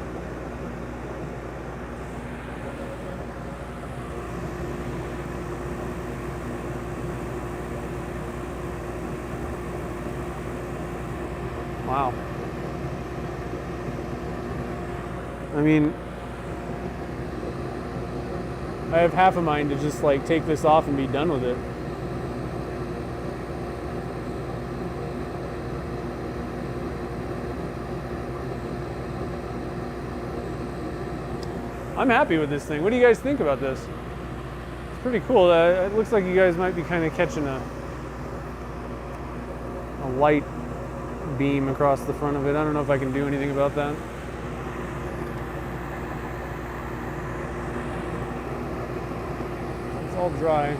Wow. I mean, I have half a mind to just like take this off and be done with it. I'm happy with this thing. What do you guys think about this? It's pretty cool. It looks like you guys might be kind of catching a light beam across the front of it. I don't know if I can do anything about that. It's all dry.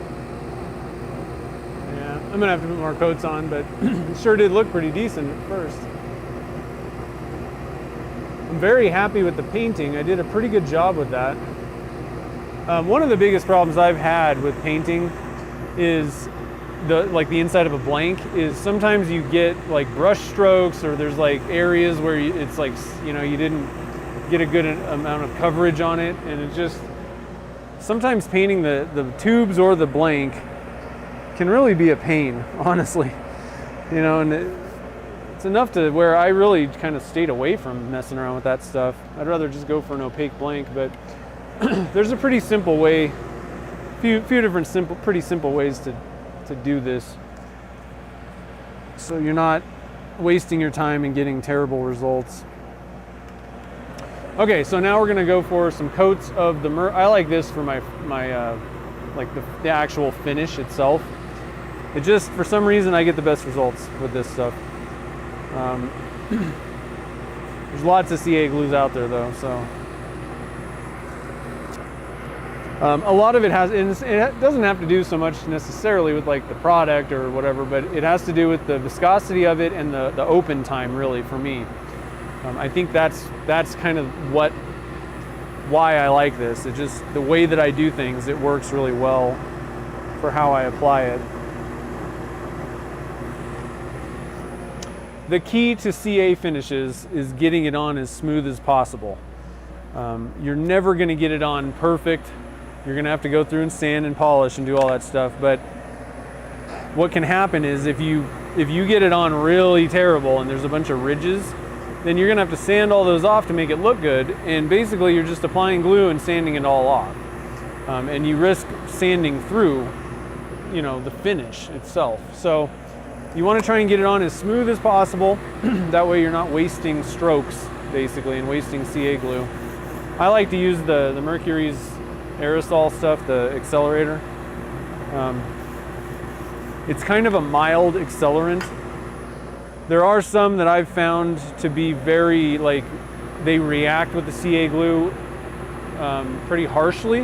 Yeah, I'm gonna have to put more coats on, but it sure did look pretty decent at first. I'm very happy with the painting. I did a pretty good job with that. One of the biggest problems I've had with painting is the inside of a blank is sometimes you get like brush strokes, or there's like areas where it's like, you know, you didn't get a good amount of coverage on it, and it just, sometimes painting the tubes or the blank can really be a pain, honestly. You know, and it's enough to where I really kind of stayed away from messing around with that stuff. I'd rather just go for an opaque blank, but there's a pretty simple way, few different pretty simple ways to do this, so you're not wasting your time and getting terrible results. Okay, so now we're gonna go for some coats of the I like this for my like the actual finish itself. It just, for some reason, I get the best results with this stuff. There's lots of CA glues out there though, so. A lot of it has, and it doesn't have to do so much necessarily with like the product or whatever, but it has to do with the viscosity of it and the open time, really, for me. I think that's kind of why I like this. It just, the way that I do things, it works really well for how I apply it. The key to CA finishes is getting it on as smooth as possible. You're never going to get it on perfect. You're going to have to go through and sand and polish and do all that stuff. But what can happen is if you get it on really terrible and there's a bunch of ridges, then you're going to have to sand all those off to make it look good. And basically you're just applying glue and sanding it all off. And you risk sanding through, the finish itself. So you want to try and get it on as smooth as possible. That way you're not wasting strokes, basically, and wasting CA glue. I like to use the Mercury's aerosol stuff, the accelerator. It's kind of a mild accelerant. There are some that I've found to be very, they react with the CA glue pretty harshly.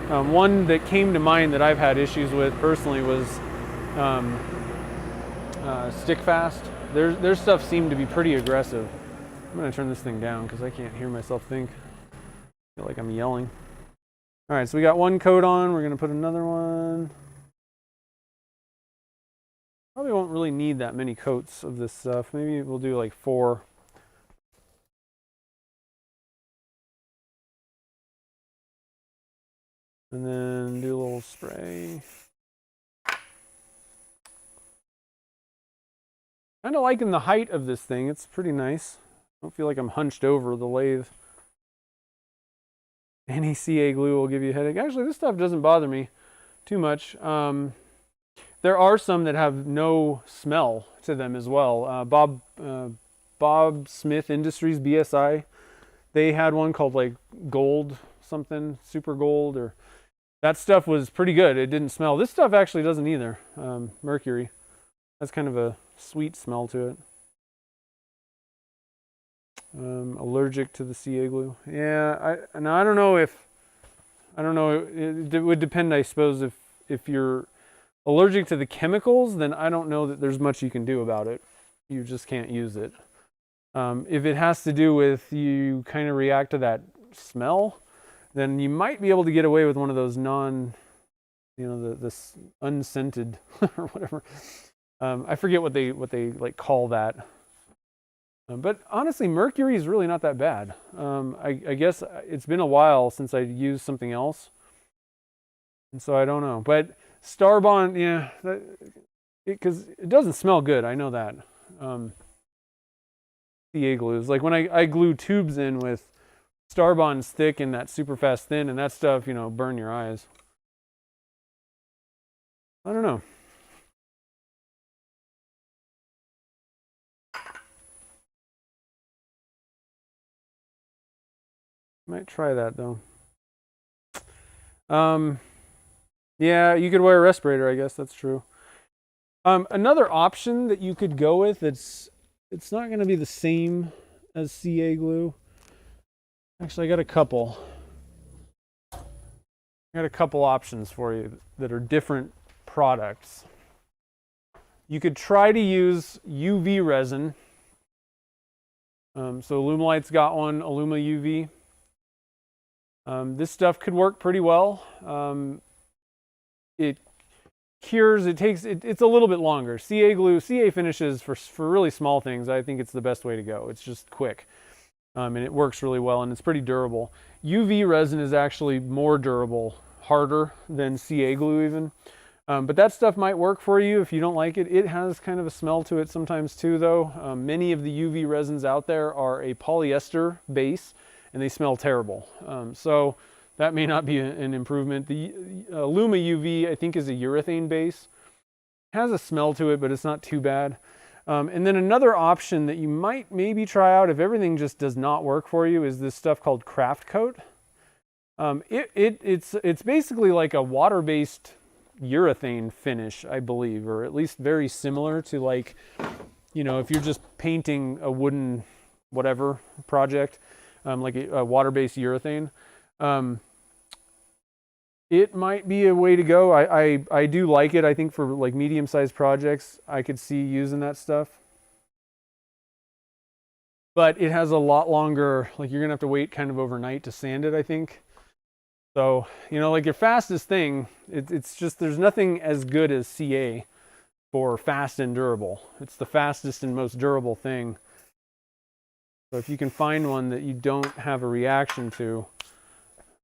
One that came to mind that I've had issues with personally was Stick Fast. Their stuff seemed to be pretty aggressive. I'm going to turn this thing down because I can't hear myself think. I feel like I'm yelling. All right, so we got one coat on. We're going to put another one. Probably won't really need that many coats of this stuff. Maybe we'll do like 4. And then do a little spray. Kind of liking the height of this thing. It's pretty nice. I don't feel like I'm hunched over the lathe. Any CA glue will give you a headache. Actually, this stuff doesn't bother me too much. There are some that have no smell to them as well. Bob Smith Industries, BSI, they had one called like Gold something, Super Gold, or that stuff was pretty good. It didn't smell. This stuff actually doesn't either. Mercury. That's kind of a sweet smell to it. Allergic to the CA glue. Yeah, I don't know. It would depend, I suppose, if you're allergic to the chemicals, then I don't know that there's much you can do about it. You just can't use it. If it has to do with you kind of react to that smell, then you might be able to get away with one of those this unscented or whatever. I forget what they like call that. But honestly, Mercury is really not that bad. I guess it's been a while since I used something else, and so I don't know. But Starbond, yeah, because it doesn't smell good. I know that. CA glues, like when I glue tubes in with Starbond's thick and that super fast thin, and that stuff, burn your eyes. I don't know. Might try that though. Yeah, you could wear a respirator, I guess that's true. Another option that you could go with, it's not going to be the same as CA glue. Actually, I got a couple options for you that are different products. You could try to use UV resin. So Alumilite's got one, Aluma UV. This stuff could work pretty well. It cures, it's a little bit longer. CA glue, CA finishes for really small things, I think it's the best way to go. It's just quick. And it works really well, and it's pretty durable. UV resin is actually more durable, harder than CA glue even. But that stuff might work for you if you don't like it. It has kind of a smell to it sometimes too, though. Many of the UV resins out there are a polyester base, and they smell terrible. So that may not be an improvement. The Luma UV, I think, is a urethane base. It has a smell to it, but it's not too bad. And then another option that you might maybe try out if everything just does not work for you is this stuff called Craft Coat. It's basically like a water-based urethane finish, I believe, or at least very similar to, like, if you're just painting a wooden whatever project. Like a water-based urethane. it might be a way to go. I do like it. I think for like medium-sized projects, I could see using that stuff. But it has a lot longer, like you're gonna have to wait kind of overnight to sand it, I think. So, you know, like your fastest thing, it's just, there's nothing as good as CA for fast and durable. It's the fastest and most durable thing. So if you can find one that you don't have a reaction to,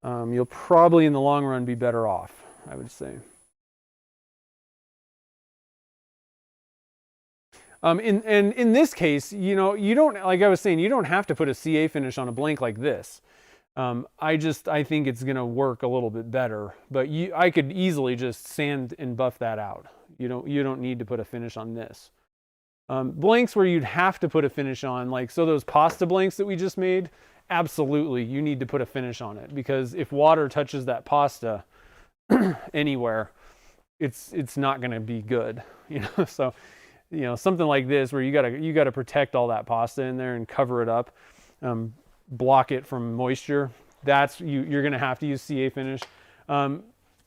you'll probably in the long run be better off, I would say. In this case, you know, you don't, like I was saying, you don't have to put a CA finish on a blank like this. I think it's going to work a little bit better, but I could easily just sand and buff that out. You don't need to put a finish on this. Blanks where you'd have to put a finish on, like, so those pasta blanks that we just made, absolutely, you need to put a finish on it, because if water touches that pasta anywhere, it's not going to be good, you know. So, you know, something like this where you gotta protect all that pasta in there and cover it up, block it from moisture. That's you're gonna have to use CA finish.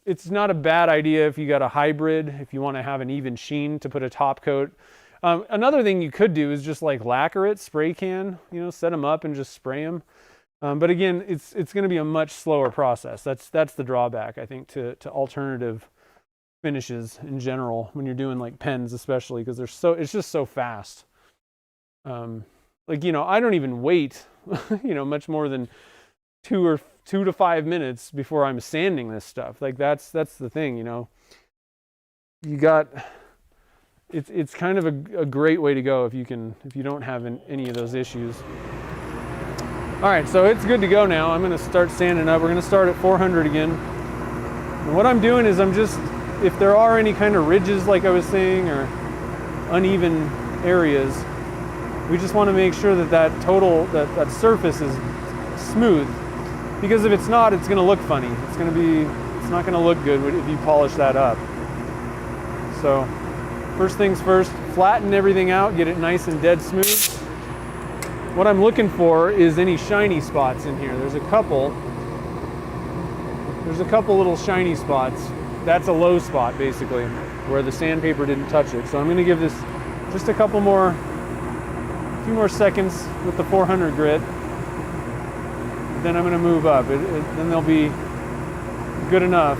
It's not a bad idea if you got a hybrid, if you want to have an even sheen, to put a top coat. Another thing you could do is just like lacquer it, spray can, you know, set them up and just spray them. But again, it's going to be a much slower process. That's the drawback, I think, to alternative finishes in general when you're doing like pens, especially because it's just so fast. Like, you know, I don't even wait you know, much more than 2 to 5 minutes before I'm sanding this stuff. Like that's the thing, you know. You got it's kind of a great way to go if you don't have any of those issues. All right, so it's good to go now. I'm going to start sanding up. We're going to start at 400 again. And what I'm doing is if there are any kind of ridges, like I was saying, or uneven areas, we just want to make sure that surface is smooth, because if it's not, it's going to look funny. It's not going to look good if you polish that up. So first things first, flatten everything out, get it nice and dead smooth. What I'm looking for is any shiny spots in here. There's a couple little shiny spots. That's a low spot, basically, where the sandpaper didn't touch it. So I'm going to give this just a few more seconds with the 400 grit. Then I'm going to move up. Then they'll be good enough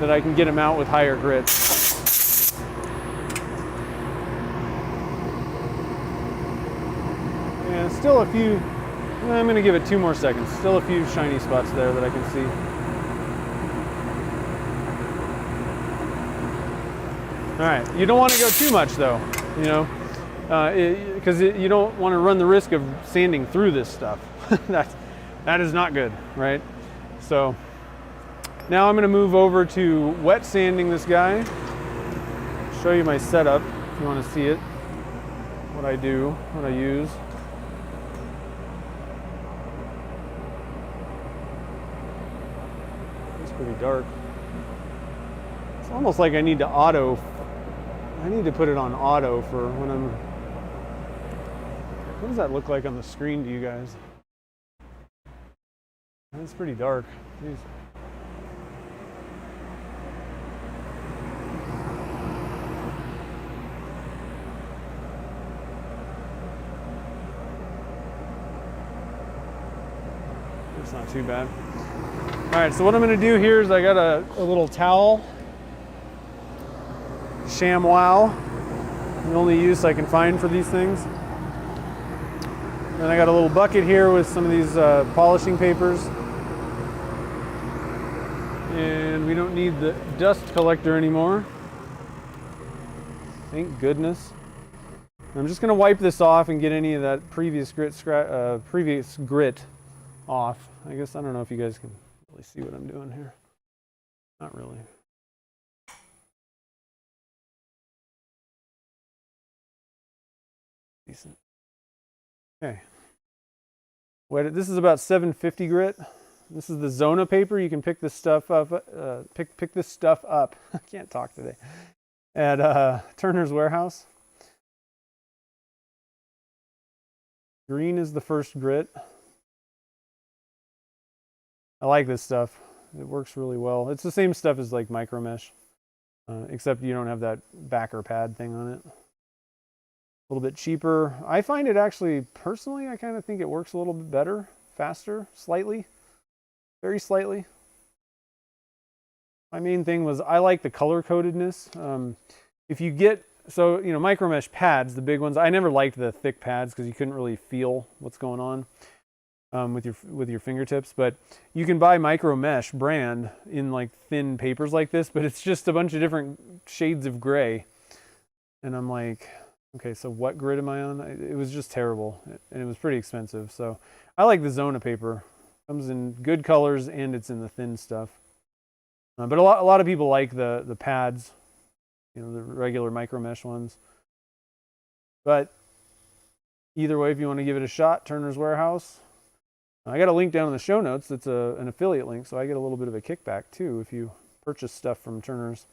that I can get them out with higher grits. And still a few, I'm going to give it 2 more seconds. Still a few shiny spots there that I can see. All right, you don't want to go too much though, you know, because you don't want to run the risk of sanding through this stuff. That is not good, right? So now I'm going to move over to wet sanding this guy. Show you my setup if you want to see it, what I do, what I use. It's pretty dark. It's almost like I need to put it on auto for when what does that look like on the screen to you guys? It's pretty dark. Jeez. It's not too bad. All right, so what I'm going to do here is I got a little towel. ShamWow, the only use I can find for these things. Then I got a little bucket here with some of these polishing papers. And we don't need the dust collector anymore. Thank goodness. I'm just going to wipe this off and get any of that previous grit off. I guess, I don't know if you guys can really see what I'm doing here. Not really. Decent. Okay. This is about 750 grit. This is the Zona paper. You can pick this stuff up. Pick this stuff up. I can't talk today. At Turner's Warehouse. Green is the first grit. I like this stuff. It works really well. It's the same stuff as like micro mesh, except you don't have that backer pad thing on it. A little bit cheaper. I find it actually, personally, I kind of think it works a little bit better, faster, slightly, very slightly. My main thing was I like the color codedness. If you get, so, you know, micro mesh pads, the big ones, I never liked the thick pads because you couldn't really feel what's going on with your fingertips. But you can buy micro mesh brand in like thin papers like this, but it's just a bunch of different shades of gray. And I'm like, okay, so what grid am I on? It was just terrible, and it was pretty expensive. So I like the Zona paper. It comes in good colors, and it's in the thin stuff. But a lot of people like the pads, you know, the regular micro mesh ones. But either way, if you want to give it a shot, Turner's Warehouse. I got a link down in the show notes. That's an affiliate link, so I get a little bit of a kickback too if you purchase stuff from Turner's.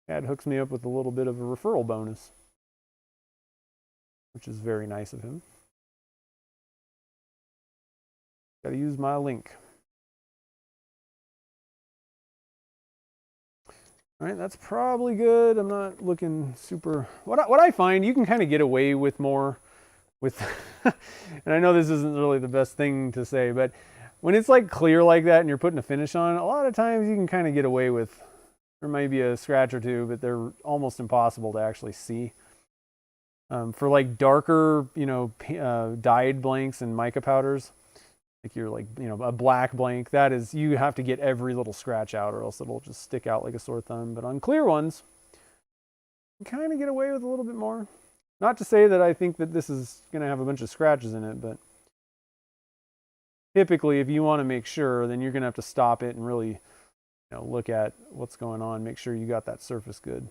Dad hooks me up with a little bit of a referral bonus, which is very nice of him. Got to use my link. All right, that's probably good. I'm not looking super. What I find, you can kind of get away with more with, and I know this isn't really the best thing to say, but when it's like clear like that and you're putting a finish on, a lot of times you can kind of get away with, there might be a scratch or two, but they're almost impossible to actually see. For like darker, you know, dyed blanks and mica powders, like you're like, you know, a black blank, that is, you have to get every little scratch out or else it'll just stick out like a sore thumb. But on clear ones, you kind of get away with a little bit more. Not to say that I think that this is going to have a bunch of scratches in it, but typically if you want to make sure, then you're going to have to stop it and really, you know, look at what's going on, make sure you got that surface good.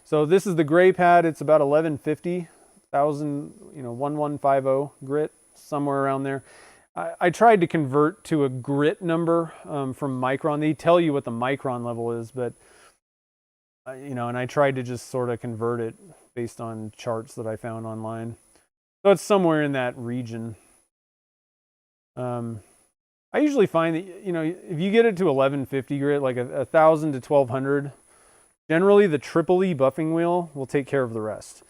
So this is the gray pad. It's about 1150, 1150 grit, somewhere around there. I tried to convert to a grit number from micron. They tell you what the micron level is, but you know, and I tried to just sort of convert it based on charts that I found online. So it's somewhere in that region. I usually find that, you know, if you get it to 1150 grit, like 1000 to 1200, generally the triple E buffing wheel will take care of the rest.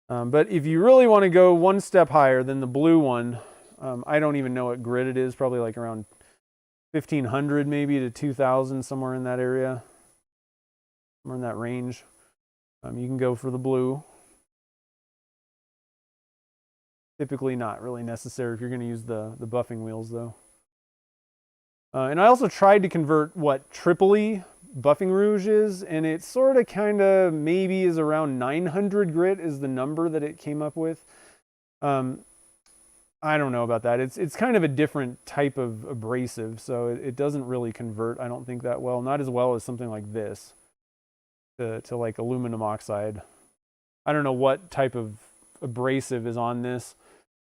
But if you really want to go one step higher than the blue one, I don't even know what grit it is, probably like around 1500 maybe to 2000, somewhere in that area, somewhere in that range. You can go for the blue. Typically not really necessary if you're going to use the buffing wheels though. And I also tried to convert what triple E buffing rouge is, and it sort of kind of maybe is around 900 grit is the number that it came up with. I don't know about that. It's kind of a different type of abrasive, so it doesn't really convert, I don't think, that well. Not as well as something like this to like aluminum oxide. I don't know what type of abrasive is on this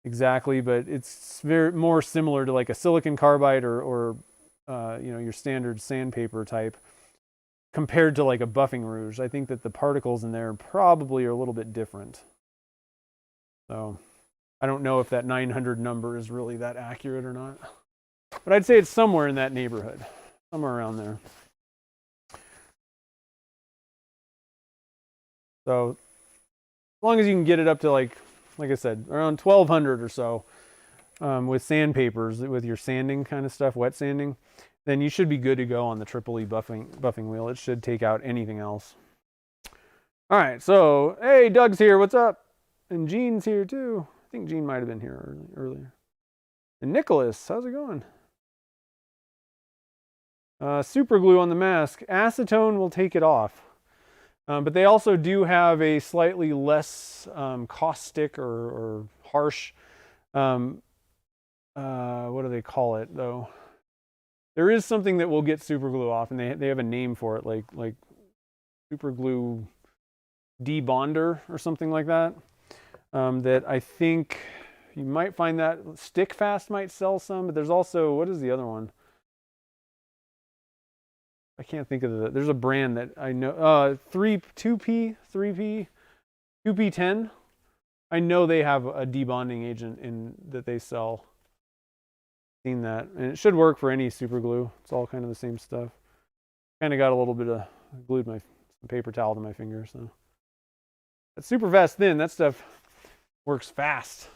exactly, but it's very more similar to like a silicon carbide or you know, your standard sandpaper type compared to like a buffing rouge. I think that the particles in there probably are a little bit different. So I don't know if that 900 number is really that accurate or not, but I'd say it's somewhere in that neighborhood, somewhere around there. So as long as you can get it up to like I said, around 1200 or so with sandpapers, with your sanding kind of stuff, wet sanding, then you should be good to go on the triple E buffing wheel. It should take out anything else. All right, so hey, Doug's here. What's up? And Gene's here too. I think Gene might have been here earlier. And Nicholas, how's it going? Super glue on the mask. Acetone will take it off. But they also do have a slightly less caustic or harsh, what do they call it though? There is something that will get super glue off, and they have a name for it, like super glue debonder or something like that. That I think you might find that Stick Fast might sell some, but there's also, what is the other one? I can't think of there's a brand that I know, 2P, 2P10. I know they have a debonding agent that they sell. seen that. And it should work for any super glue. It's all kind of the same stuff. Kind of got a little bit of, glued some paper towel to my finger, so. That's super fast thin. That stuff works fast.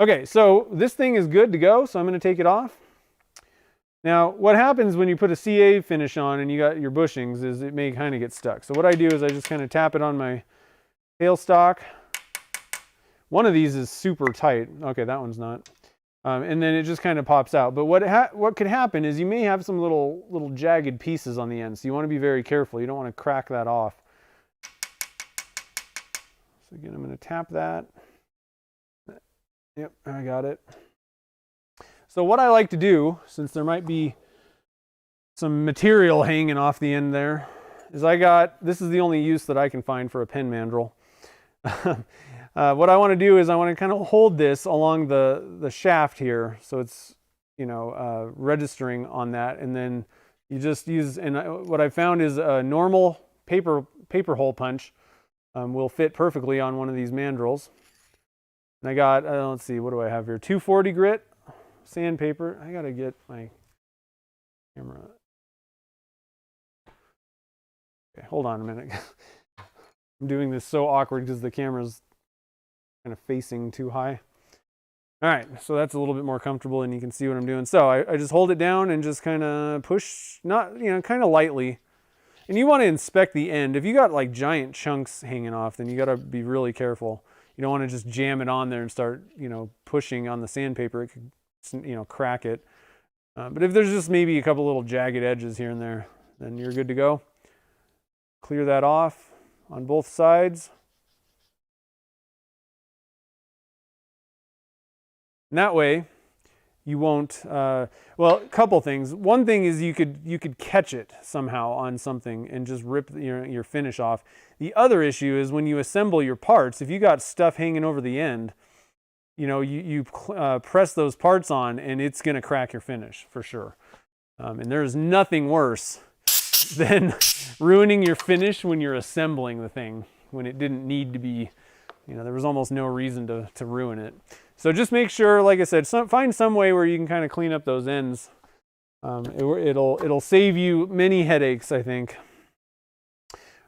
Okay, so this thing is good to go, so I'm going to take it off. Now, what happens when you put a CA finish on and you got your bushings is it may kind of get stuck. So what I do is I just kind of tap it on my tailstock. One of these is super tight. Okay, that one's not. And then it just kind of pops out. But what could happen is you may have some little jagged pieces on the end. So you want to be very careful. You don't want to crack that off. So again, I'm going to tap that. Yep, I got it. So what I like to do, since there might be some material hanging off the end there, is this is the only use that I can find for a pen mandrel. What I want to do is I want to kind of hold this along the shaft here, so it's, you know, registering on that, and then you just use, and what I found is a normal paper hole punch will fit perfectly on one of these mandrels. And I got, let's see, what do I have here? 240 grit sandpaper. I gotta get my camera. Okay, hold on a minute. I'm doing this so awkward because the camera's kind of facing too high. All right, so that's a little bit more comfortable and you can see what I'm doing. So I just hold it down and just kind of push, not, you know, kind of lightly. And you want to inspect the end. If you got like giant chunks hanging off, then you got to be really careful. You don't want to just jam it on there and start, you know, pushing on the sandpaper. It could, you know, crack it. But if there's just maybe a couple little jagged edges here and there, then you're good to go. Clear that off on both sides. And that way, you won't, well, a couple things. One thing is you could catch it somehow on something and just rip your finish off. The other issue is when you assemble your parts, if you got stuff hanging over the end, you know, you press those parts on and it's going to crack your finish for sure. And there's nothing worse than ruining your finish when you're assembling the thing, when it didn't need to be, you know, there was almost no reason to ruin it. So just make sure, like I said, find some way where you can kind of clean up those ends. It'll save you many headaches, I think.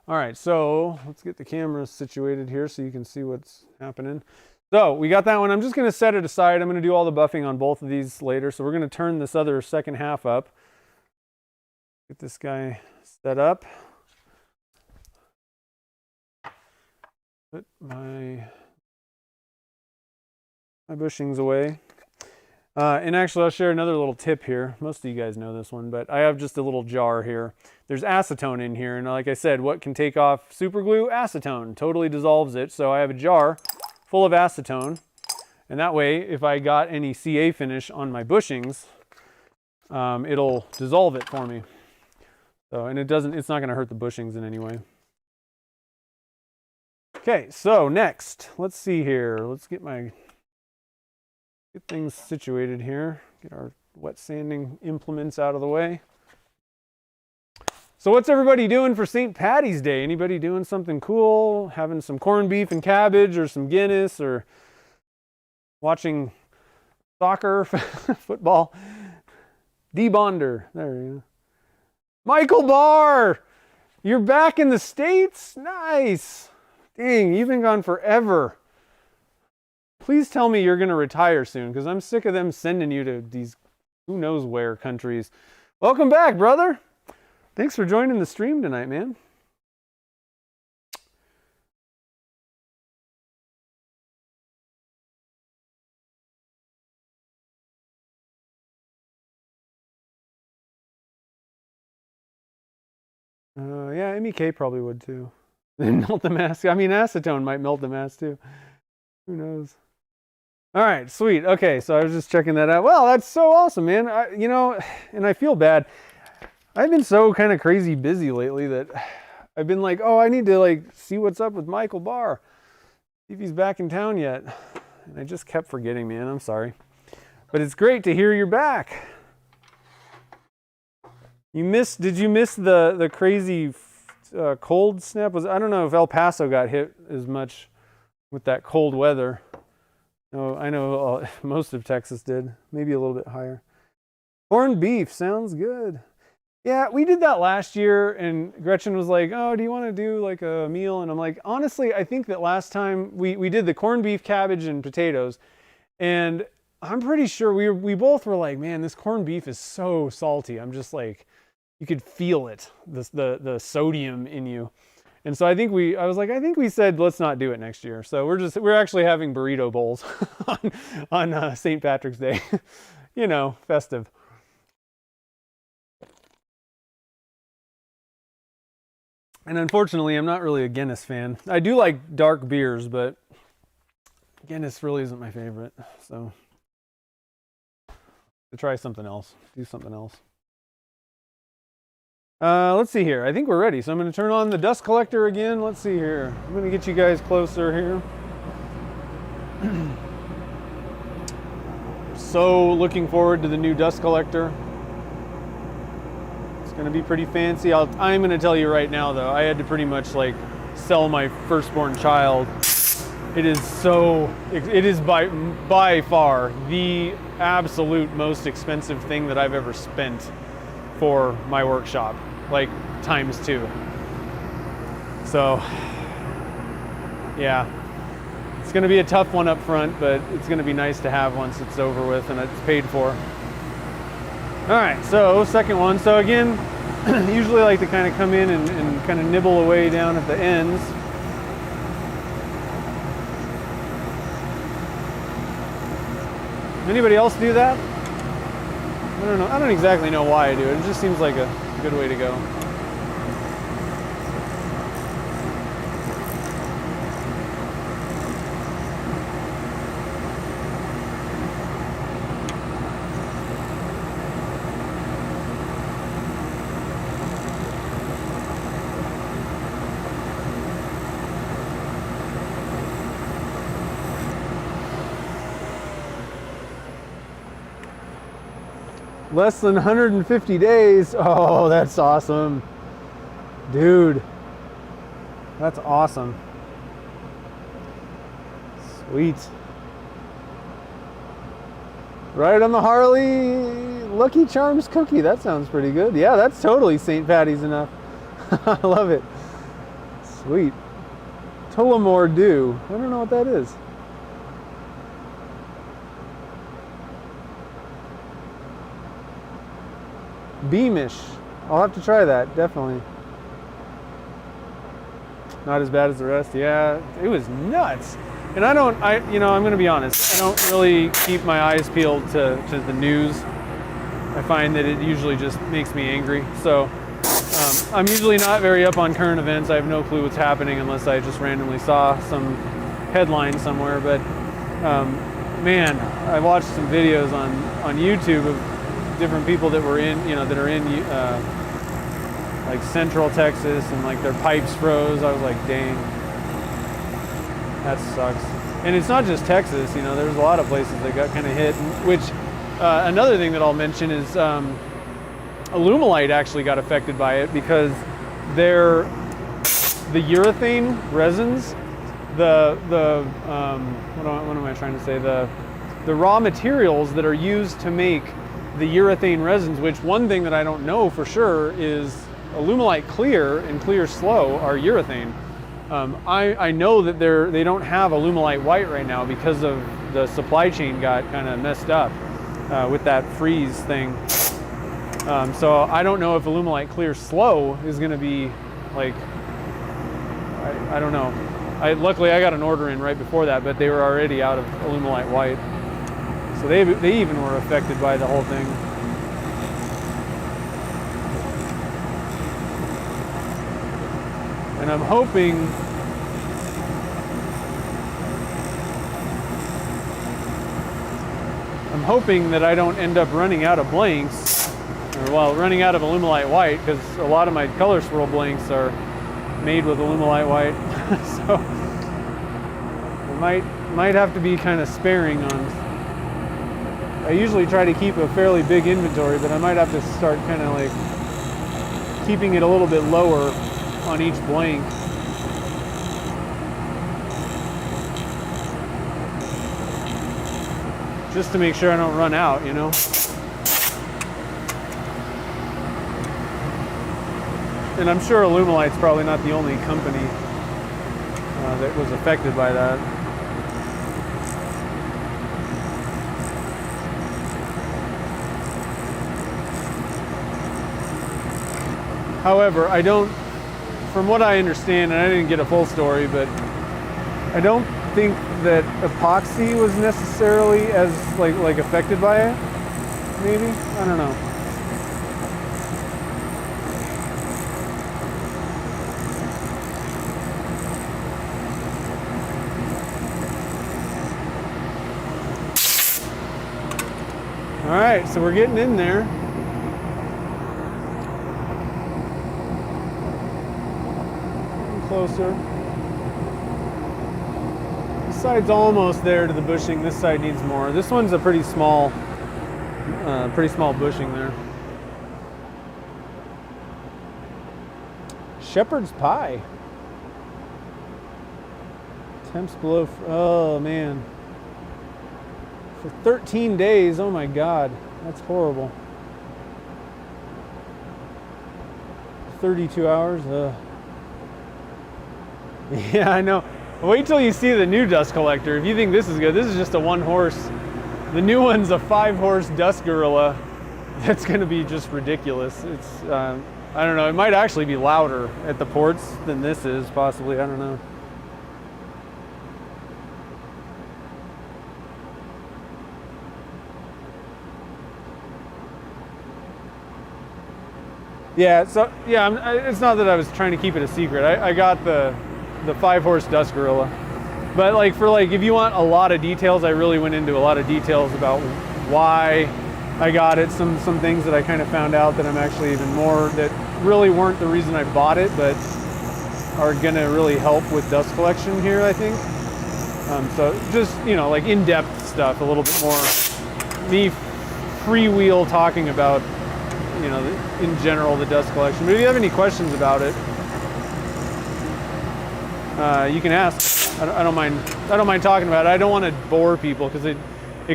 All right, so let's get the camera situated here so you can see what's happening. So we got that one. I'm just going to set it aside. I'm going to do all the buffing on both of these later. So we're going to turn this other second half up. Get this guy set up. Put my bushings away. And actually, I'll share another little tip here. Most of you guys know this one, but I have just a little jar here. There's acetone in here, and like I said, what can take off super glue? Acetone. Totally dissolves it. So I have a jar full of acetone, and that way, if I got any CA finish on my bushings, it'll dissolve it for me. So, and it's not going to hurt the bushings in any way. Okay, so next, let's see here. Let's get things situated here. Get our wet sanding implements out of the way. So what's everybody doing for St. Patty's Day? Anybody doing something cool? Having some corned beef and cabbage or some Guinness or watching soccer, football? D-Bonder, there you go. Michael Barr, you're back in the States? Nice. Dang, you've been gone forever. Please tell me you're going to retire soon, because I'm sick of them sending you to these who knows where countries. Welcome back, brother. Thanks for joining the stream tonight, man. Yeah, MEK probably would too. And melt the mask. I mean, acetone might melt the mask too. Who knows? All right, sweet. Okay, so I was just checking that out. Well, that's so awesome, man. You know, and I feel bad. I've been so kind of crazy busy lately that I've been like, oh, I need to like see what's up with Michael Barr. See if he's back in town yet. And I just kept forgetting, man. I'm sorry. But it's great to hear you're back. Did you miss the crazy cold snap? I don't know if El Paso got hit as much with that cold weather. No, I know most of Texas did. Maybe a little bit higher. Corned beef sounds good. Yeah, we did that last year, and Gretchen was like, "Oh, do you want to do like a meal?" And I'm like, honestly, I think that last time we did the corned beef, cabbage, and potatoes, and I'm pretty sure we both were like, "Man, this corned beef is so salty." I'm just like, you could feel it, the sodium in you. And so I think I think we said let's not do it next year. So we're actually having burrito bowls on St. Patrick's Day, you know, festive. And unfortunately, I'm not really a Guinness fan. I do like dark beers, but Guinness really isn't my favorite. So to try something else, do something else. Let's see here. I think we're ready. So I'm going to turn on the dust collector again. Let's see here. I'm going to get you guys closer here. So looking forward to the new dust collector. It's going to be pretty fancy. I'm going to tell you right now, though, I had to pretty much like sell my firstborn child. It is by far the absolute most expensive thing that I've ever spent for my workshop, like ×2. So yeah, it's going to be a tough one up front, but it's going to be nice to have once it's over with and it's paid for. All right, so second one. So again, usually I like to kind of come in and kind of nibble away down at the ends. Anybody else do that? I don't know. I don't exactly know why I do it. It just seems like a good way to go. Less than 150 days. Oh, that's awesome. Dude, that's awesome. Sweet. Right on the Harley Lucky Charms cookie. That sounds pretty good. Yeah, that's totally St. Patty's enough. I love it. Sweet. Tullamore Dew. I don't know what that is. Beamish. I'll have to try that, definitely. Not as bad as the rest. Yeah, it was nuts. And I'm going to be honest, I don't really keep my eyes peeled to the news. I find that it usually just makes me angry. So I'm usually not very up on current events. I have no clue what's happening unless I just randomly saw some headline somewhere. But man, I watched some videos on YouTube of different people that were in, that are in like Central Texas, and like their pipes froze. I was like, dang, that sucks. And it's not just Texas, there's a lot of places that got kind of hit, which another thing that I'll mention is Alumilite actually got affected by it because the urethane resins, what am I trying to say? The raw materials that are used to make the urethane resins, which one thing that I don't know for sure is Alumilite Clear and Clear Slow are urethane. I know that they don't have Alumilite White right now because of the supply chain got kind of messed up with that freeze thing. So I don't know if Alumilite Clear Slow is going to be like, I don't know. Luckily I got an order in right before that, but they were already out of Alumilite White. So they even were affected by the whole thing. And I'm hoping that I don't end up running out of blanks, or running out of Alumilite White, because a lot of my color swirl blanks are made with Alumilite White. So I might have to be kind of sparing on. I usually try to keep a fairly big inventory, but I might have to start kind of like keeping it a little bit lower on each blank. just to make sure I don't run out, you know. And I'm sure Alumilite's probably not the only company that was affected by that. However, I don't, from what I understand, and I didn't get a full story, but I don't think that epoxy was necessarily as like affected by it. Maybe? I don't know. All right, so we're getting in there. Closer. This side's almost there to the bushing. This side needs more. This one's a pretty small bushing there. Shepherd's pie. Temps below. Oh man. For 13 days, oh my God, that's horrible. 32 hours, Yeah, I know. Wait till you see the new dust collector. If you think this is good, this is just a 1-horse. The new one's a 5-horse dust gorilla. That's gonna be just ridiculous. It's, I don't know, it might actually be louder at the ports than this is, possibly, I don't know. Yeah, so yeah, it's not that I was trying to keep it a secret. I got the 5-horse dust gorilla, but like if you want a lot of details, I really went into a lot of details about why I got it. Some things that I kind of found out that I'm actually even more that really weren't the reason I bought it, but are gonna really help with dust collection here, I think. So just like in-depth stuff, a little bit more me freewheel talking about in general the dust collection. But if you have any questions about it, you can ask. I don't mind talking about it. I don't want to bore people because it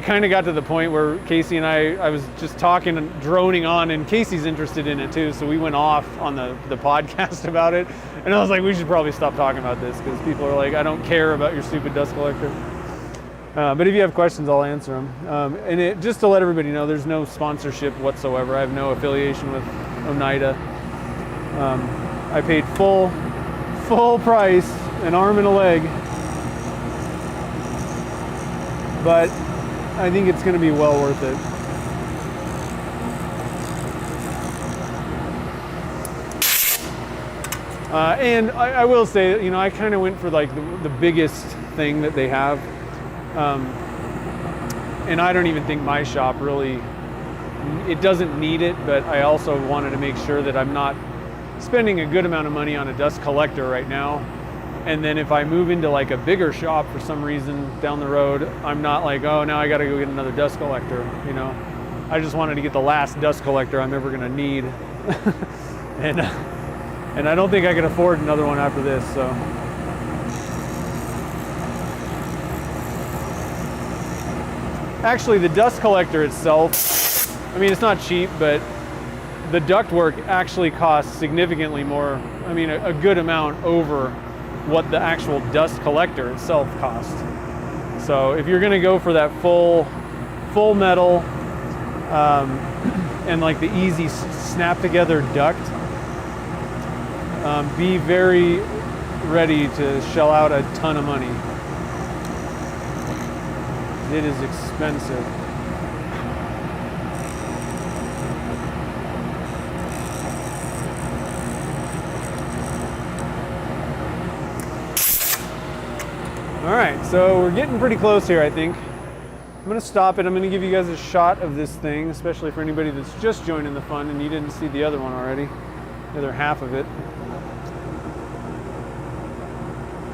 kind of got to the point where Casey and I was just talking and droning on, and Casey's interested in it too, so we went off on the podcast about it, and I was like, we should probably stop talking about this because people are like, I don't care about your stupid dust collector. But if you have questions, I'll answer them. And just to let everybody know, there's no sponsorship whatsoever. I have no affiliation with Oneida. I paid full price, an arm and a leg. But I think it's going to be well worth it. And I will say, I kind of went for like the biggest thing that they have. And I don't even think my shop really, it doesn't need it, but I also wanted to make sure that I'm not spending a good amount of money on a dust collector right now. And then if I move into like a bigger shop for some reason down the road, I'm not like, oh, now I got to go get another dust collector, I just wanted to get the last dust collector I'm ever going to need. and I don't think I can afford another one after this, so. Actually, the dust collector itself, I mean, it's not cheap, but the ductwork actually costs significantly more, I mean, a good amount over what the actual dust collector itself costs. So if you're gonna go for that full metal and like the easy snap together duct, be very ready to shell out a ton of money. It is expensive. All right, so we're getting pretty close here, I think. I'm gonna stop it. I'm gonna give you guys a shot of this thing, especially for anybody that's just joining the fun and you didn't see the other one already, the other half of it.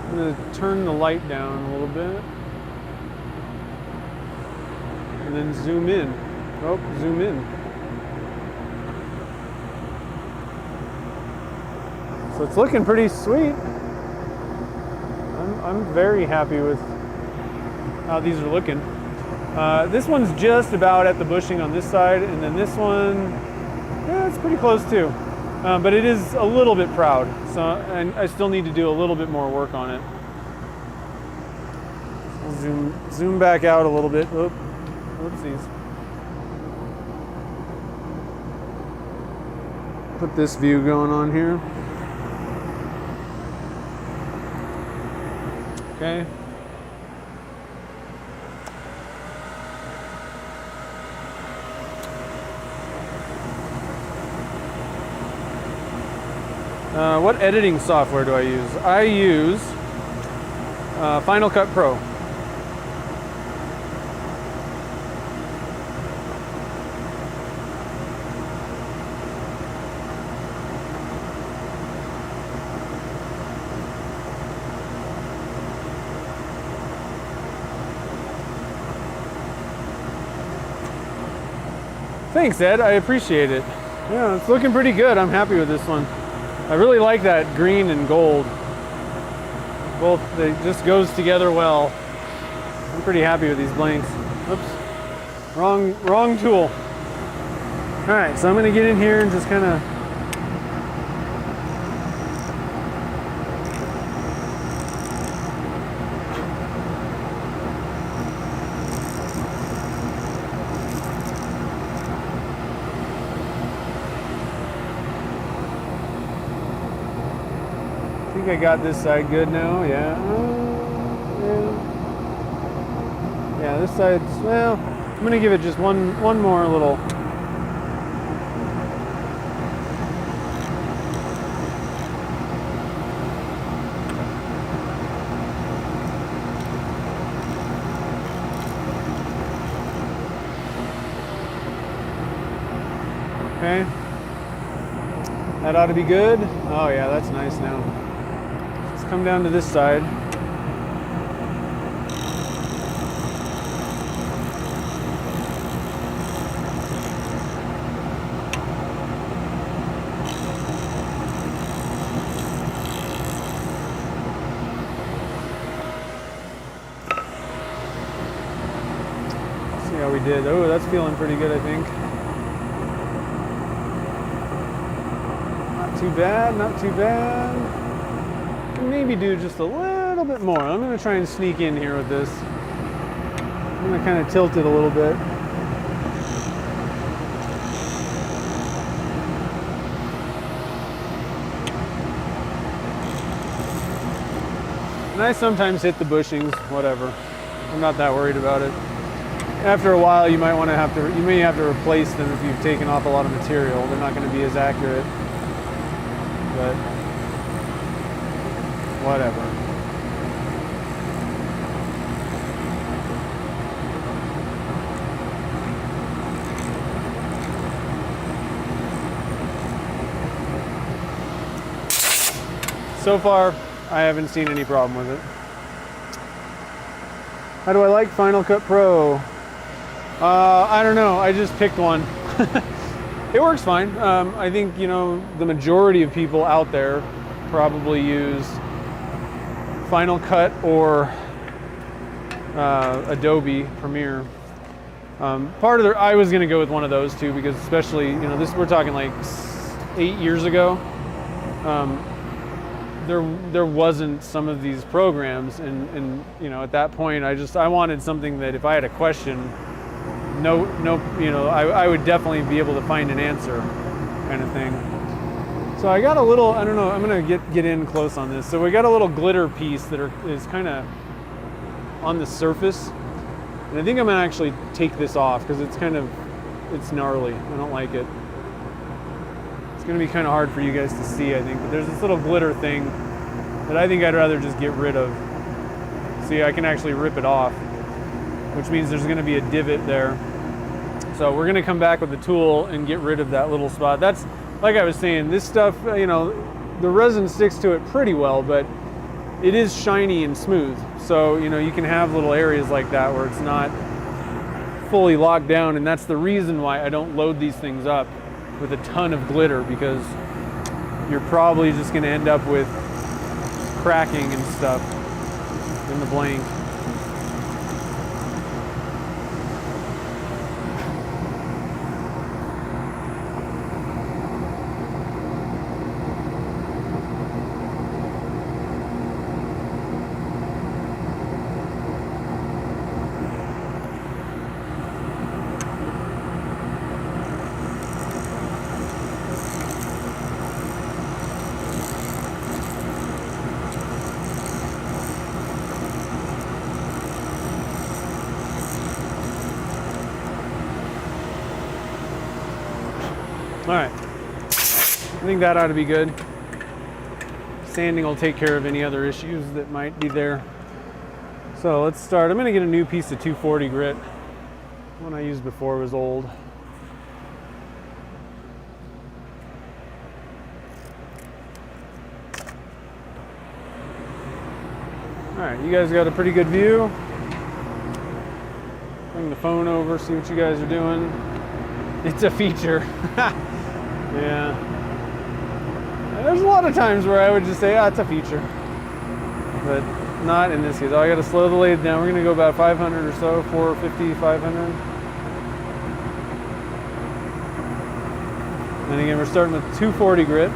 I'm gonna turn the light down a little bit. And then zoom in. Oh, zoom in. So it's looking pretty sweet. I'm very happy with how these are looking. This one's just about at the bushing on this side, and then this one, yeah, it's pretty close too. But it is a little bit proud, so I still need to do a little bit more work on it. I'll zoom back out a little bit. Oop, whoopsies. Put this view going on here. Okay. What editing software do I use? I use Final Cut Pro. Thanks, Ed. I appreciate it. Yeah, it's looking pretty good. I'm happy with this one. I really like that green and gold. Both, they just goes together well. I'm pretty happy with these blanks. Oops, wrong tool. All right, so I'm gonna get in here and just kind of I think I got this side good now, yeah. Yeah, this side's, well, I'm gonna give it just one more little. Okay. That ought to be good. Oh yeah, that's nice now. Come down to this side. See how we did. Oh, that's feeling pretty good, I think. Not too bad, not too bad. Maybe do just a little bit more. I'm going to try and sneak in here with this. I'm going to kind of tilt it a little bit. And I sometimes hit the bushings, whatever. I'm not that worried about it. After a while, you may have to replace them if you've taken off a lot of material. They're not going to be as accurate. But whatever. So far, I haven't seen any problem with it. How do I like Final Cut Pro? I don't know, I just picked one. It works fine. I think, you know, the majority of people out there probably use Final Cut or Adobe Premiere. I was gonna go with one of those two because especially, you know, we're talking like 8 years ago. There wasn't some of these programs, and you know, at that point, I wanted something that if I had a question, I would definitely be able to find an answer, kind of thing. So I got a little, I don't know, I'm gonna get in close on this. So we got a little glitter piece that is kind of on the surface, and I think I'm gonna actually take this off because it's gnarly. I don't like it. It's gonna be kind of hard for you guys to see, I think, but there's this little glitter thing that I think I'd rather just get rid of. See, I can actually rip it off, which means there's gonna be a divot there. So we're gonna come back with the tool and get rid of that little spot. That's, like I was saying, this stuff, you know, the resin sticks to it pretty well, but it is shiny and smooth. So, you know, you can have little areas like that where it's not fully locked down, and that's the reason why I don't load these things up with a ton of glitter, because you're probably just going to end up with cracking and stuff in the blank. right, I think that ought to be good. Sanding will take care of any other issues that might be there. So let's start. I'm going to get a new piece of 240 grit. The one I used before was old. All right, you guys got a pretty good view. Bring the phone over, see what you guys are doing. It's a feature. Yeah. There's a lot of times where I would just say, it's a feature. But not in this case. Oh, I got to slow the lathe down. We're going to go about 500 or so, 450, 500. And again, we're starting with 240 grit.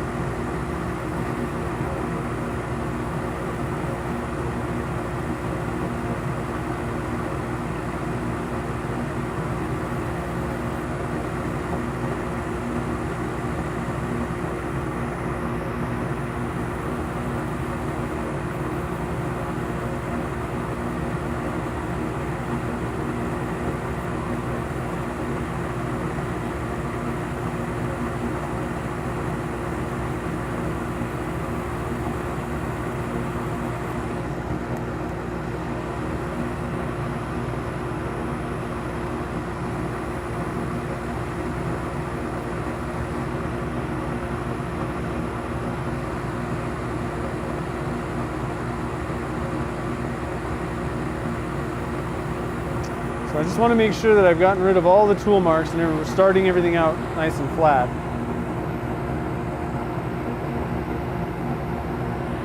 So I just want to make sure that I've gotten rid of all the tool marks and we're starting everything out nice and flat.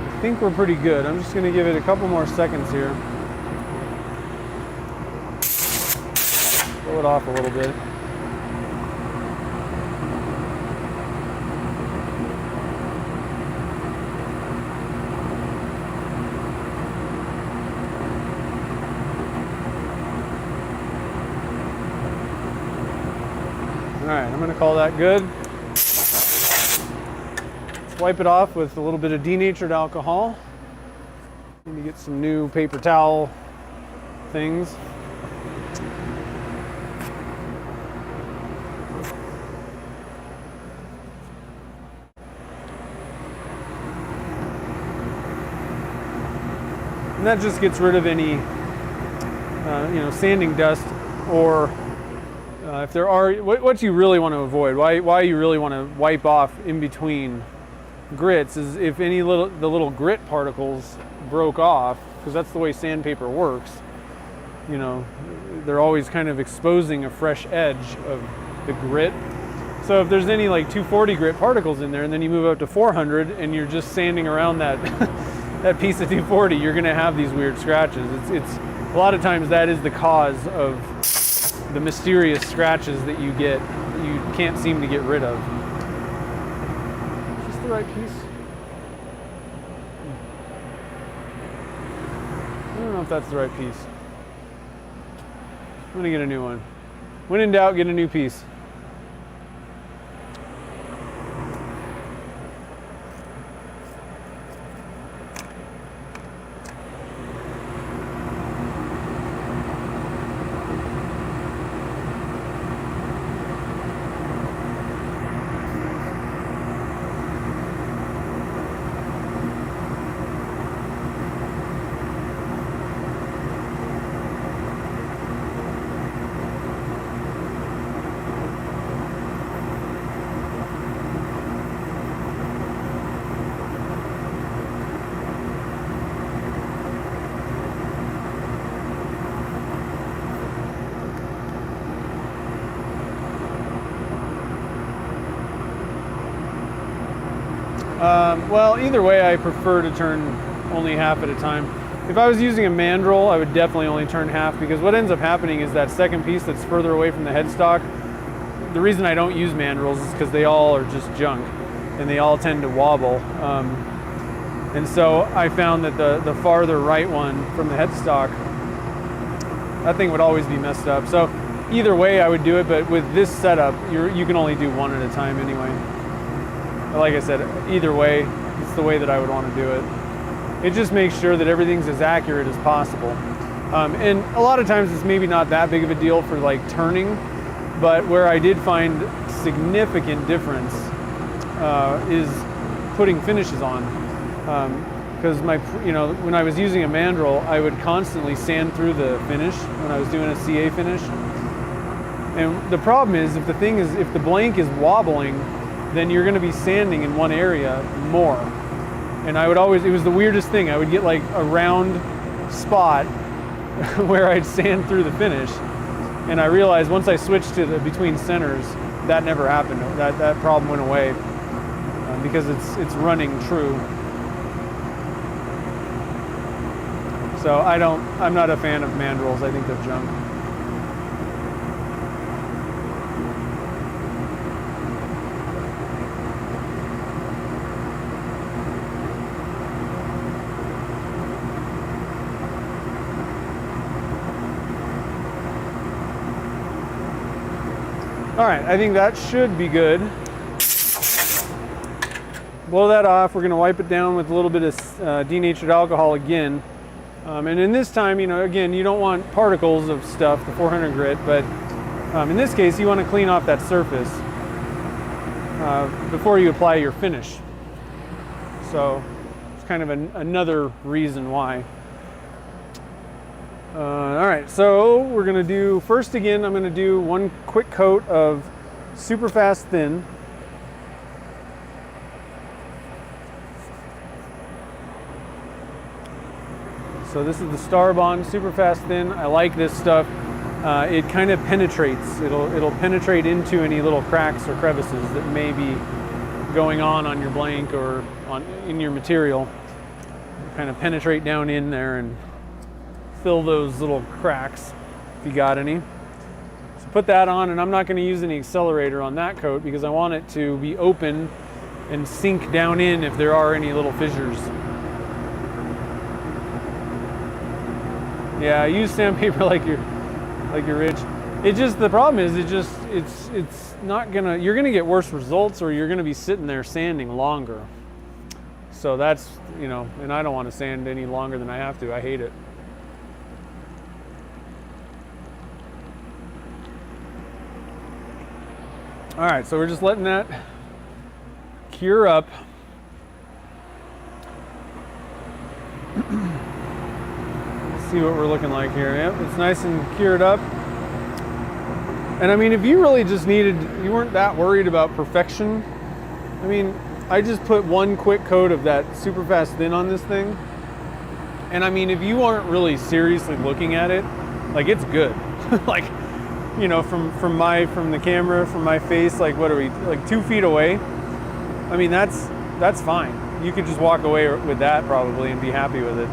I think we're pretty good. I'm just going to give it a couple more seconds here. Blow it off a little bit. All right, I'm going to call that good. Let's wipe it off with a little bit of denatured alcohol. Need to get some new paper towel things. And that just gets rid of any, sanding dust, or if there are, what you really want to avoid, why you really want to wipe off in between grits is if the little grit particles broke off, because that's the way sandpaper works. You know, they're always kind of exposing a fresh edge of the grit. So if there's any like 240 grit particles in there, and then you move up to 400 and you're just sanding around that that piece of 240, you're going to have these weird scratches. It's a lot of times that is the cause of the mysterious scratches that you get, you can't seem to get rid of. Is this the right piece? I don't know if that's the right piece. I'm gonna get a new one. When in doubt, get a new piece. Well, either way, I prefer to turn only half at a time. If I was using a mandrel, I would definitely only turn half, because what ends up happening is that second piece that's further away from the headstock, the reason I don't use mandrels is because they all are just junk and they all tend to wobble. And so I found that the farther right one from the headstock, that thing would always be messed up. So either way I would do it, but with this setup, you can only do one at a time anyway. Like I said, either way, it's the way that I would want to do it. It just makes sure that everything's as accurate as possible. And a lot of times it's maybe not that big of a deal for like turning, But where I did find significant difference is putting finishes on. Because when I was using a mandrel, I would constantly sand through the finish when I was doing a CA finish. And the problem is, if the blank is wobbling, then you're going to be sanding in one area more. And it was the weirdest thing. I would get like a round spot where I'd sand through the finish. And I realized once I switched to the between centers, that never happened. That problem went away because it's running true. So I'm not a fan of mandrels. I think they're junk. All right, I think that should be good. Blow that off. We're going to wipe it down with a little bit of denatured alcohol again. And in this time, again, you don't want particles of stuff, the 400 grit, but in this case, you want to clean off that surface before you apply your finish. So it's kind of another reason why. All right, so we're going to do, first again, I'm going to do one quick coat of super fast thin. So this is the Star Bond super fast thin. I like this stuff. It kind of penetrates. It'll penetrate into any little cracks or crevices that may be going on your blank or in your material. Kind of penetrate down in there and fill those little cracks if you got any. So put that on, and I'm not going to use any accelerator on that coat because I want it to be open and sink down in if there are any little fissures. Yeah, use sandpaper like you're rich. The problem is it's not gonna, you're gonna get worse results, or you're gonna be sitting there sanding longer. So that's, and I don't want to sand any longer than I have to. I hate it. All right, so we're just letting that cure up. Let's see what we're looking like here. Yep, it's nice and cured up. And I mean, if you really just you weren't that worried about perfection, I mean, I just put one quick coat of that super fast thin on this thing. And I mean, if you aren't really seriously looking at it, like, it's good. Like, from the camera, from my face, like, what are we, like 2 feet away? I mean, that's fine. You could just walk away with that probably and be happy with it.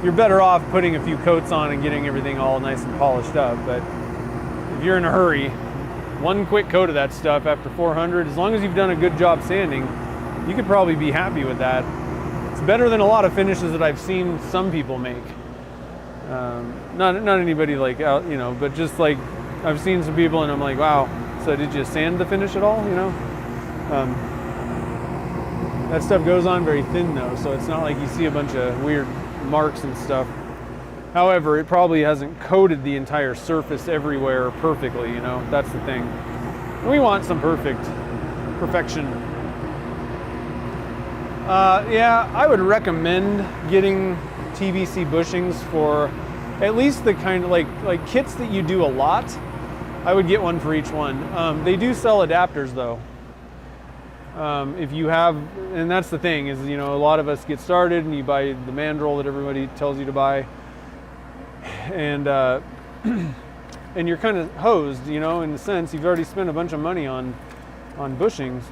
You're better off putting a few coats on and getting everything all nice and polished up. But if you're in a hurry, one quick coat of that stuff after 400, as long as you've done a good job sanding, you could probably be happy with that. It's better than a lot of finishes that I've seen some people make. Not anybody like out, but just like I've seen some people and I'm like, wow, so did you sand the finish at all? That stuff goes on very thin though, so it's not like you see a bunch of weird marks and stuff. However, it probably hasn't coated the entire surface everywhere perfectly, that's the thing. We want some perfection. Yeah, I would recommend getting TBC bushings for at least the kind of like kits that you do a lot. I would get one for each one. They do sell adapters though. If you have, and that's the thing is, a lot of us get started and you buy the mandrel that everybody tells you to buy, and and you're kind of hosed, in the sense you've already spent a bunch of money on bushings.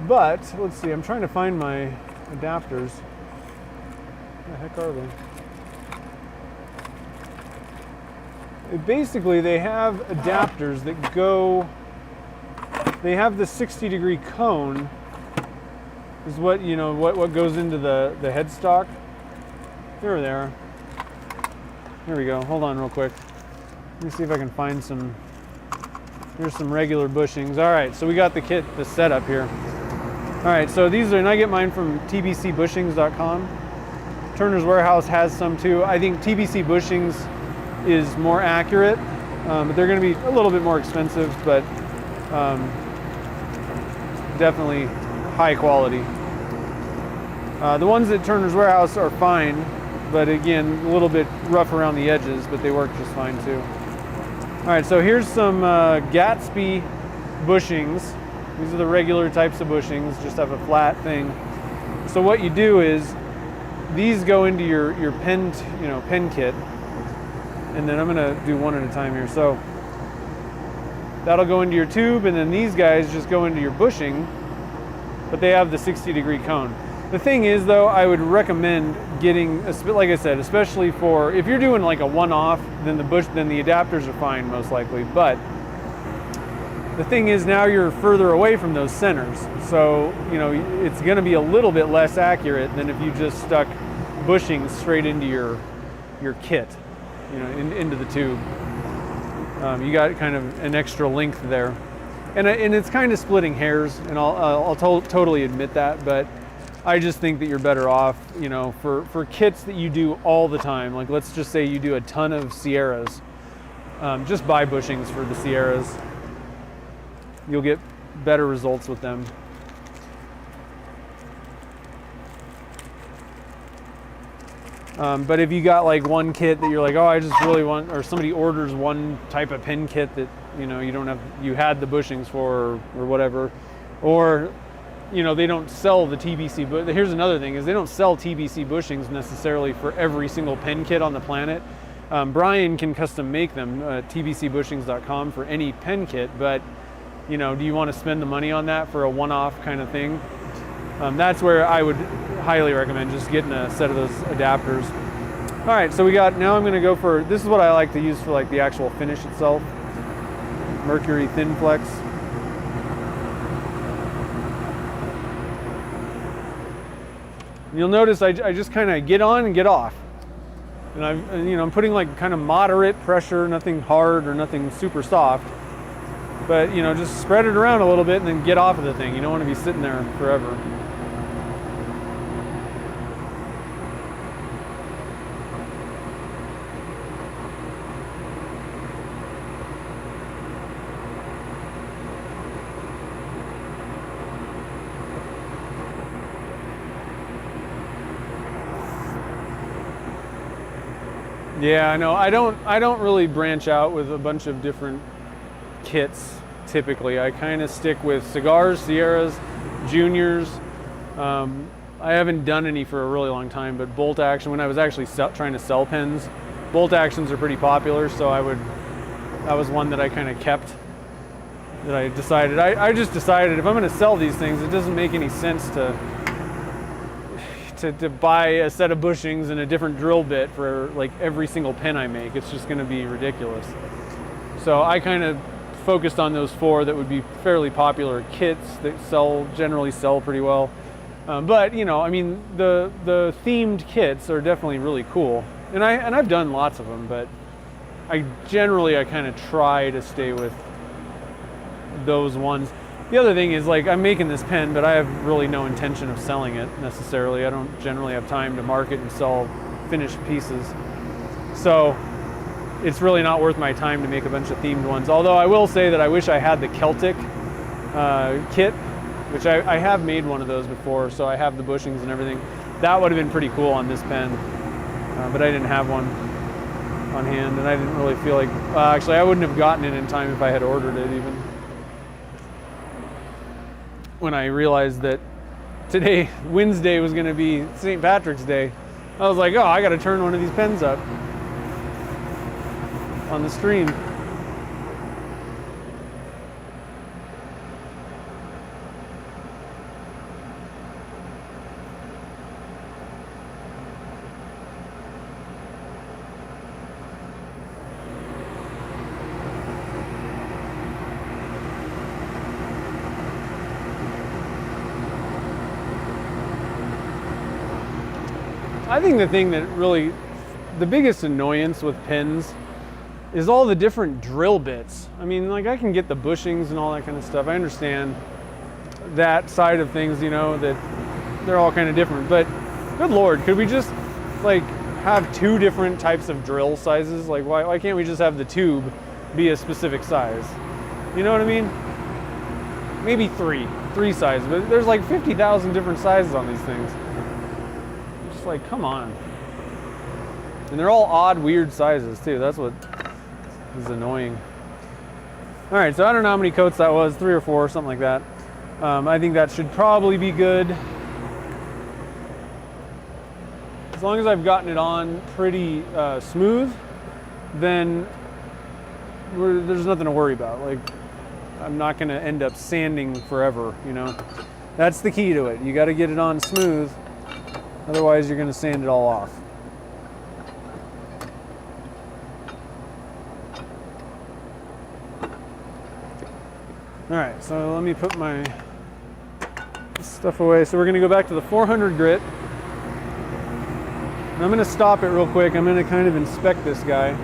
But let's see, I'm trying to find my adapters. What the heck are they? Basically, they have adapters that go. They have the 60-degree cone. Is what what goes into the headstock. Here they are. Here we go. Hold on, real quick. Let me see if I can find some. Here's some regular bushings. All right, so we got the kit, the setup here. All right, so these are, and I get mine from tbcbushings.com. Turner's Warehouse has some too. I think TBC bushings is more accurate but they're going to be a little bit more expensive, but definitely high quality. The ones at Turner's Warehouse are fine, but again, a little bit rough around the edges, but they work just fine too. All right, so here's some Gatsby bushings. These are the regular types of bushings, just have a flat thing. So what you do is these go into your pen kit, and then I'm gonna do one at a time here. So that'll go into your tube, and then these guys just go into your bushing, but they have the 60-degree cone. The thing is, though, I would recommend getting, like I said, especially for if you're doing like a one-off, then the adapters are fine most likely. But the thing is, now you're further away from those centers, so it's going to be a little bit less accurate than if you just stuck bushings straight into your kit, into the tube. You got kind of an extra length there, and it's kind of splitting hairs, and I'll totally admit that, but I just think that you're better off, for kits that you do all the time. Like, let's just say you do a ton of Sierras, just buy bushings for the Sierras. You'll get better results with them. But if you got like one kit that you're like, oh, I just really want, or somebody orders one type of pen kit that you had the bushings for or whatever, or they don't sell the TBC. But here's another thing: is they don't sell TBC bushings necessarily for every single pen kit on the planet. Brian can custom make them, tbcbushings.com, for any pen kit, but do you want to spend the money on that for a one-off kind of thing? That's where I would highly recommend just getting a set of those adapters. All right, so now I'm going to go for, this is what I like to use for like the actual finish itself. Mercury Thin Flex. You'll notice I just kind of get on and get off. And I'm putting like kind of moderate pressure, nothing hard or nothing super soft. But just spread it around a little bit and then get off of the thing. You don't want to be sitting there forever. Yeah, I know. I don't really branch out with a bunch of different kits typically. I kind of stick with cigars, Sierras, Juniors. I haven't done any for a really long time, but bolt action, when I was actually trying to sell pens, bolt actions are pretty popular, so that was one that I kind of kept, that I decided, I just decided if I'm going to sell these things, it doesn't make any sense to buy a set of bushings and a different drill bit for like every single pen I make. It's just going to be ridiculous. So I kind of focused on those four that would be fairly popular kits that generally sell pretty well. But I mean, the themed kits are definitely really cool, and I've done lots of them, but I kind of try to stay with those ones. The other thing is, like, I'm making this pen, but I have really no intention of selling it necessarily. I don't generally have time to market and sell finished pieces. So it's really not worth my time to make a bunch of themed ones. Although I will say that I wish I had the Celtic kit, which I have made one of those before, so I have the bushings and everything. That would have been pretty cool on this pen, but I didn't have one on hand, and I didn't really feel like, actually I wouldn't have gotten it in time if I had ordered it even. When I realized that today, Wednesday, was going to be St. Patrick's Day, I was like, oh, I got to turn one of these pens up on the stream. I think the thing that really, the biggest annoyance with pens is all the different drill bits. I mean, like, I can get the bushings and all that kind of stuff. I understand that side of things, that they're all kind of different, but good Lord, could we just like have two different types of drill sizes? Like, why can't we just have the tube be a specific size. You know what I mean? Maybe three sizes, but there's like 50,000 different sizes on these things. Just like, come on. And they're all odd, weird sizes too. That's what is annoying. All right, so I don't know how many coats that was, 3 or 4, something like that. I think that should probably be good. As long as I've gotten it on pretty smooth, then there's nothing to worry about. Like, I'm not gonna end up sanding forever, you know? That's the key to it. You gotta get it on smooth, otherwise you're gonna sand it all off. All right, so let me put my stuff away. So we're gonna go back to the 400 grit. And I'm gonna stop it real quick. I'm gonna kind of inspect this guy.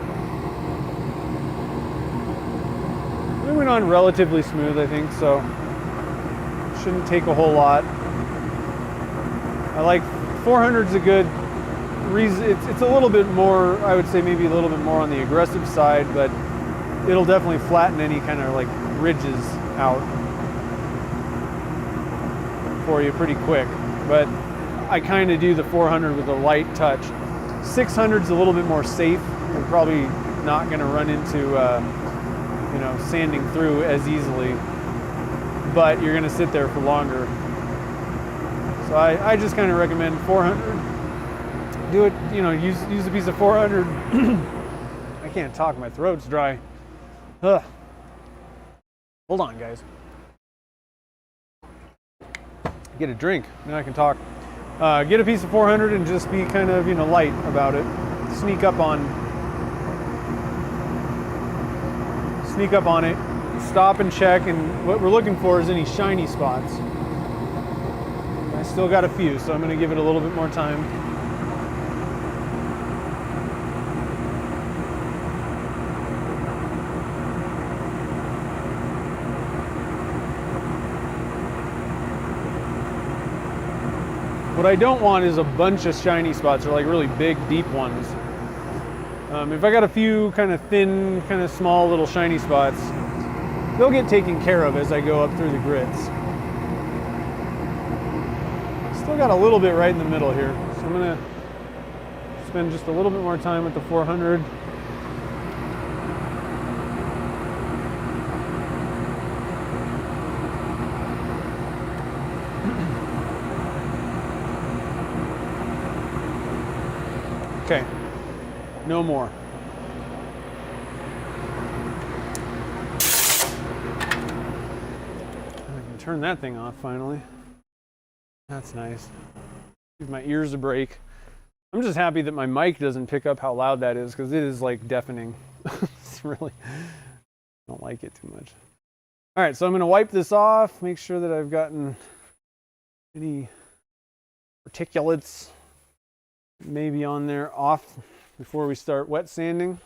It went on relatively smooth, I think, so shouldn't take a whole lot. I like 400's a good reason. It's a little bit more, I would say maybe a little bit more on the aggressive side, but it'll definitely flatten any kind of like ridges out for you pretty quick. But I kind of do the 400 with a light touch. 600's a little bit more safe. You're probably not going to run into you know, sanding through as easily, but you're going to sit there for longer. So I just kind of recommend 400. Do it, you know, use a piece of 400. I can't talk, my throat's dry. Ugh. Hold on, guys. Get a drink, now I can talk. Get a piece of 400 and just be kind of, you know, light about it. Sneak up on it, stop and check, and what we're looking for is any shiny spots. I still got a few, so I'm going to give it a little bit more time. What I don't want is a bunch of shiny spots, or like really big, deep ones. If I got a few kind of thin, kind of small little shiny spots, they'll get taken care of as I go up through the grits. Still got a little bit right in the middle here, so I'm gonna spend just a little bit more time with the 400. Okay, no more. I can turn that thing off finally. That's nice. Give my ears a break. I'm just happy that my mic doesn't pick up how loud that is, because it is like deafening. It's really, I don't like it too much. All right, so I'm going to wipe this off, make sure that I've gotten any particulates maybe on there off before we start wet sanding.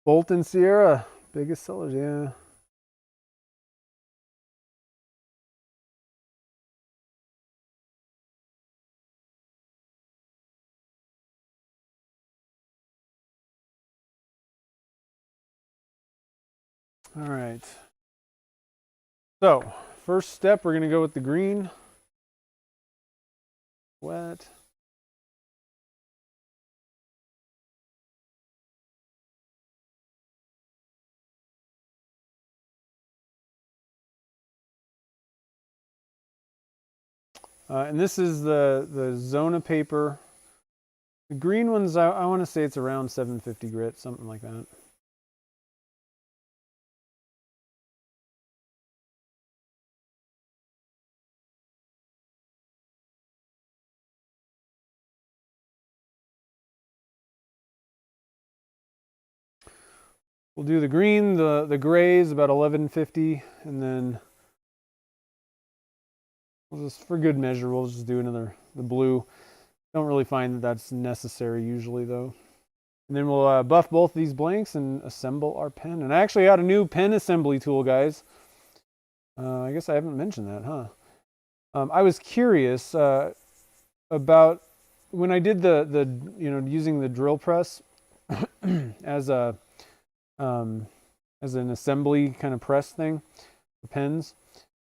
Bolt and Sierra, biggest sellers, yeah. All right. So, first step, we're going to go with the green. Wet. And this is the Zona paper. The green ones, I want to say it's around 750 grit, something like that. We'll do the green, the gray is about 1150, and then we'll just, for good measure, we'll just do the blue. Don't really find that that's necessary usually though. And then we'll buff both these blanks and assemble our pen. And I actually got a new pen assembly tool, guys. I guess I haven't mentioned that, huh? I was curious about when I did the using the drill press as a as an assembly kind of press thing for pens.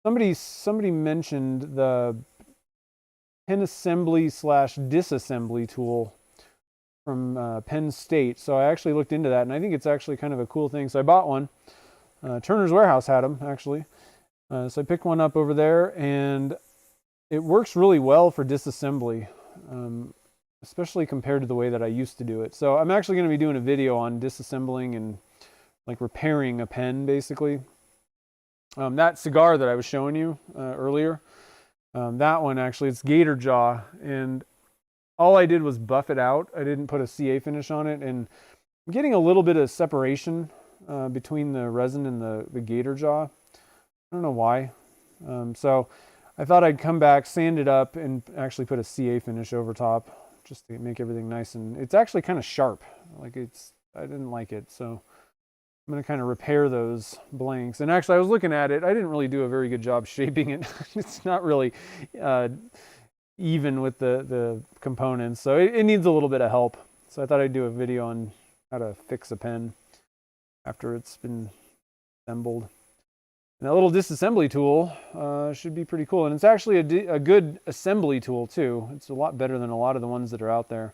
Somebody mentioned the pen assembly / disassembly tool from Penn State. So I actually looked into that, and I think it's actually kind of a cool thing. So I bought one. Turner's Warehouse had them, actually. So I picked one up over there, and it works really well for disassembly, especially compared to the way that I used to do it. So I'm actually going to be doing a video on disassembling and like repairing a pen, basically. That cigar that I was showing you earlier, that one actually, it's Gator Jaw, and all I did was buff it out. I didn't put a CA finish on it, and I'm getting a little bit of separation between the resin and the Gator Jaw. I don't know why. So I thought I'd come back, sand it up, and actually put a CA finish over top just to make everything nice. And it's actually kind of sharp. I didn't like it, so I'm going to kind of repair those blanks. And actually, I was looking at it. I didn't really do a very good job shaping it. It's not really even with the components, so it needs a little bit of help. So I thought I'd do a video on how to fix a pen after it's been assembled. And that little disassembly tool should be pretty cool, and it's actually a good assembly tool too. It's a lot better than a lot of the ones that are out there.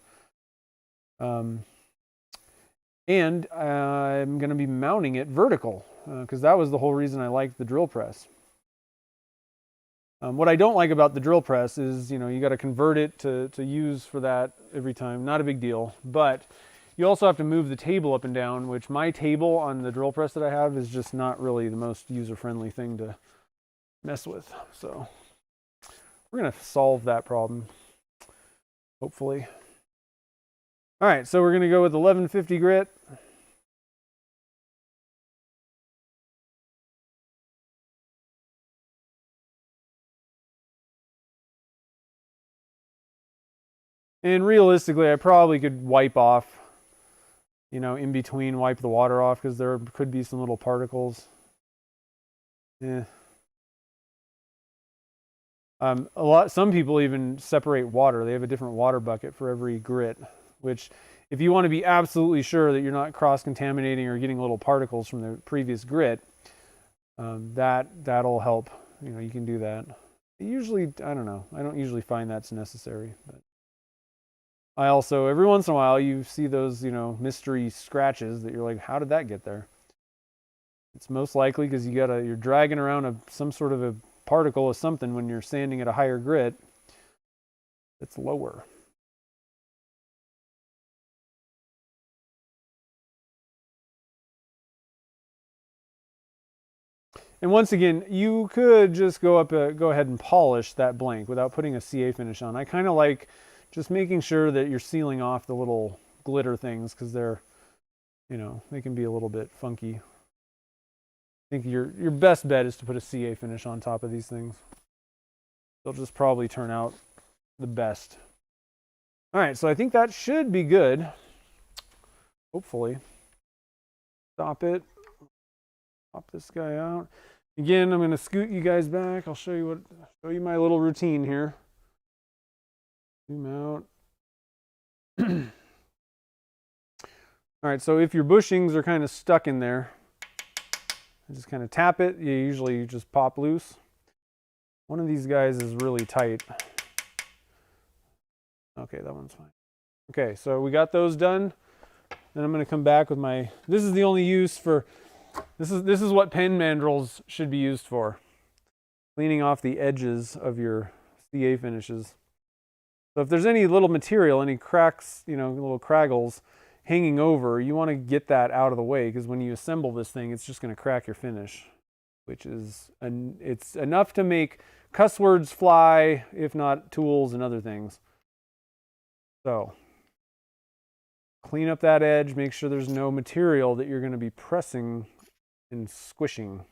And I'm going to be mounting it vertical because that was the whole reason I liked the drill press. What I don't like about the drill press is, you got to convert it to use for that every time. Not a big deal, but you also have to move the table up and down, which my table on the drill press that I have is just not really the most user-friendly thing to mess with. So we're going to solve that problem, hopefully. All right, so we're going to go with 1150 grit. And realistically, I probably could wipe off, in between, wipe the water off because there could be some little particles. Yeah. Some people even separate water. They have a different water bucket for every grit, which if you want to be absolutely sure that you're not cross-contaminating or getting little particles from the previous grit, that'll help. You can do that. Usually, I don't know. I don't usually find that's necessary, but I also, every once in a while, you see those, mystery scratches that you're like, how did that get there? It's most likely because you're dragging around some sort of a particle of something when you're sanding at a higher grit. It's lower. And once again, you could just go ahead and polish that blank without putting a CA finish on. I kind of like just making sure that you're sealing off the little glitter things because they're, they can be a little bit funky. I think your best bet is to put a CA finish on top of these things. They'll just probably turn out the best. All right, so I think that should be good. Hopefully. Stop it. Pop this guy out. Again, I'm going to scoot you guys back. I'll show you my little routine here. Zoom out. All right, so if your bushings are kind of stuck in there, just kind of tap it. You usually just pop loose. One of these guys is really tight. Okay, that one's fine. Okay, so we got those done. Then I'm going to come back with this is the only use for, this is what pen mandrels should be used for. Cleaning off the edges of your CA finishes. So if there's any little material, any cracks, little craggles hanging over, you want to get that out of the way because when you assemble this thing, it's just going to crack your finish, which is, it's enough to make cuss words fly, if not tools and other things. So clean up that edge, make sure there's no material that you're going to be pressing and squishing.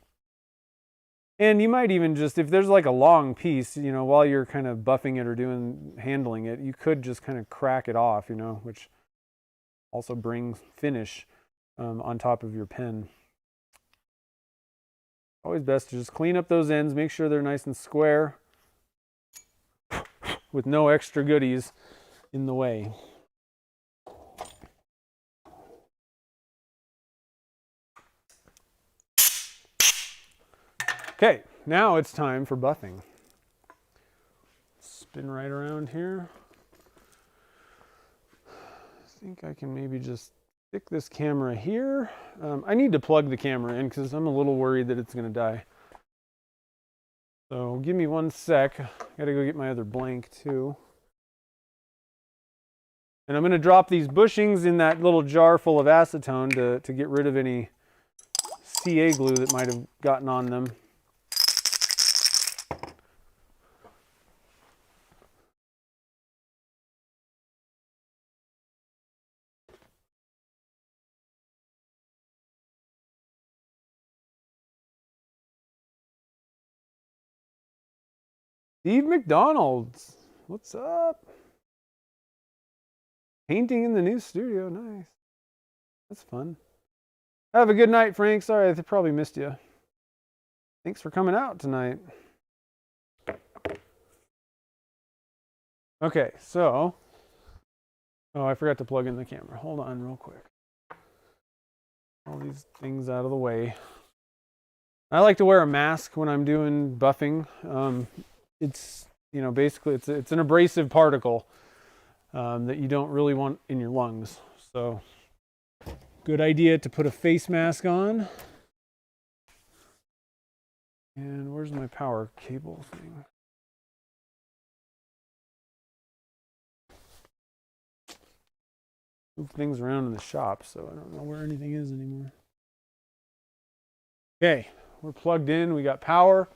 And you might even just, if there's like a long piece, while you're kind of buffing it or handling it, you could just kind of crack it off, which also brings finish on top of your pen. Always best to just clean up those ends, make sure they're nice and square with no extra goodies in the way. Okay, now it's time for buffing. Spin right around here. I think I can maybe just stick this camera here. I need to plug the camera in because I'm a little worried that it's going to die. So give me 1 sec. I gotta go get my other blank too. And I'm going to drop these bushings in that little jar full of acetone to get rid of any CA glue that might have gotten on them. Steve McDonald's, what's up? Painting in the new studio, nice. That's fun. Have a good night, Frank. Sorry, I probably missed you. Thanks for coming out tonight. Okay, so, oh, I forgot to plug in the camera. Hold on real quick. All these things out of the way. I like to wear a mask when I'm doing buffing. It's, you know, basically it's an abrasive particle that you don't really want in your lungs. So good idea to put a face mask on. And where's my power cable thing? Move things around in the shop, so I don't know where anything is anymore. Okay, we're plugged in. We got power.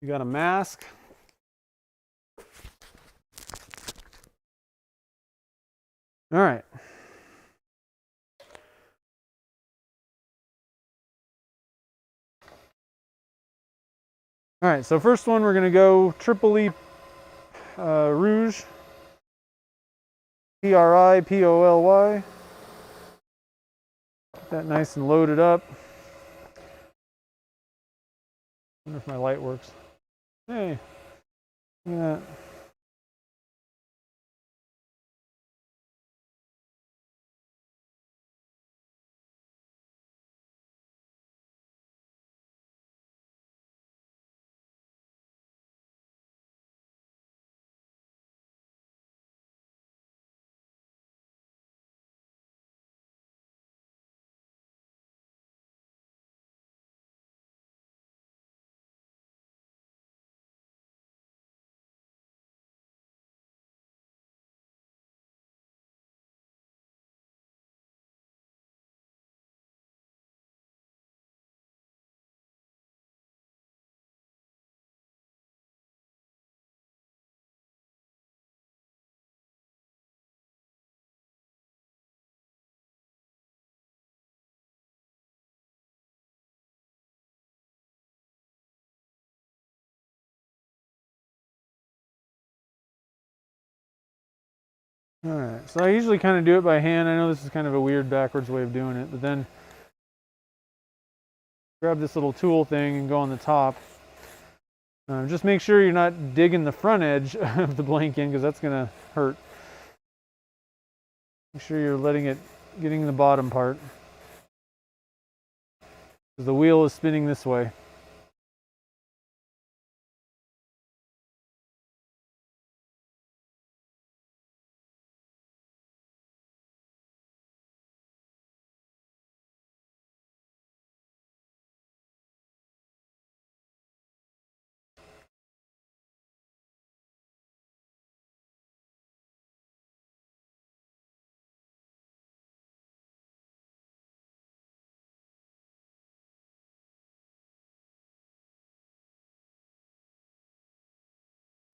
We got a mask. All right. All right, so first one we're going to go Triple E Rouge. Tripoly. Get that nice and loaded up. I wonder if my light works. Hey, look at that. All right, so I usually kind of do it by hand. I know this is kind of a weird backwards way of doing it, but then grab this little tool thing and go on the top. Just make sure you're not digging the front edge of the blank in because that's going to hurt. Make sure you're getting the bottom part. Because the wheel is spinning this way.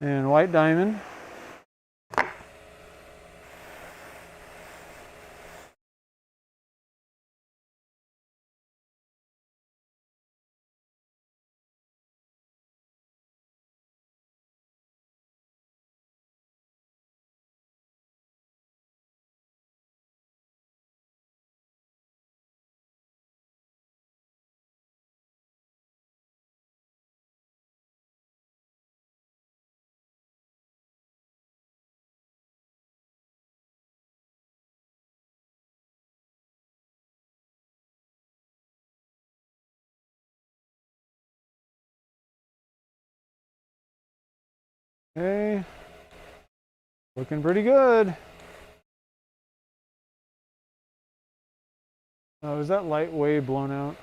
And white diamond. Okay. Looking pretty good. Oh, is that light way blown out?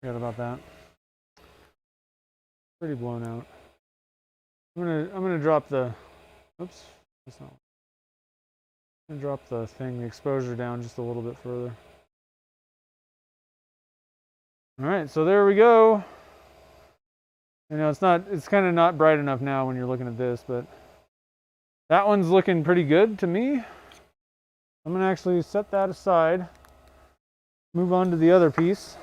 Forgot about that. Pretty blown out. I'm gonna drop the, oops, that's not. I'm gonna drop the exposure down just a little bit further. All right, so there we go. You know, it's kind of not bright enough now when you're looking at this, but that one's looking pretty good to me. I'm gonna actually set that aside, move on to the other piece.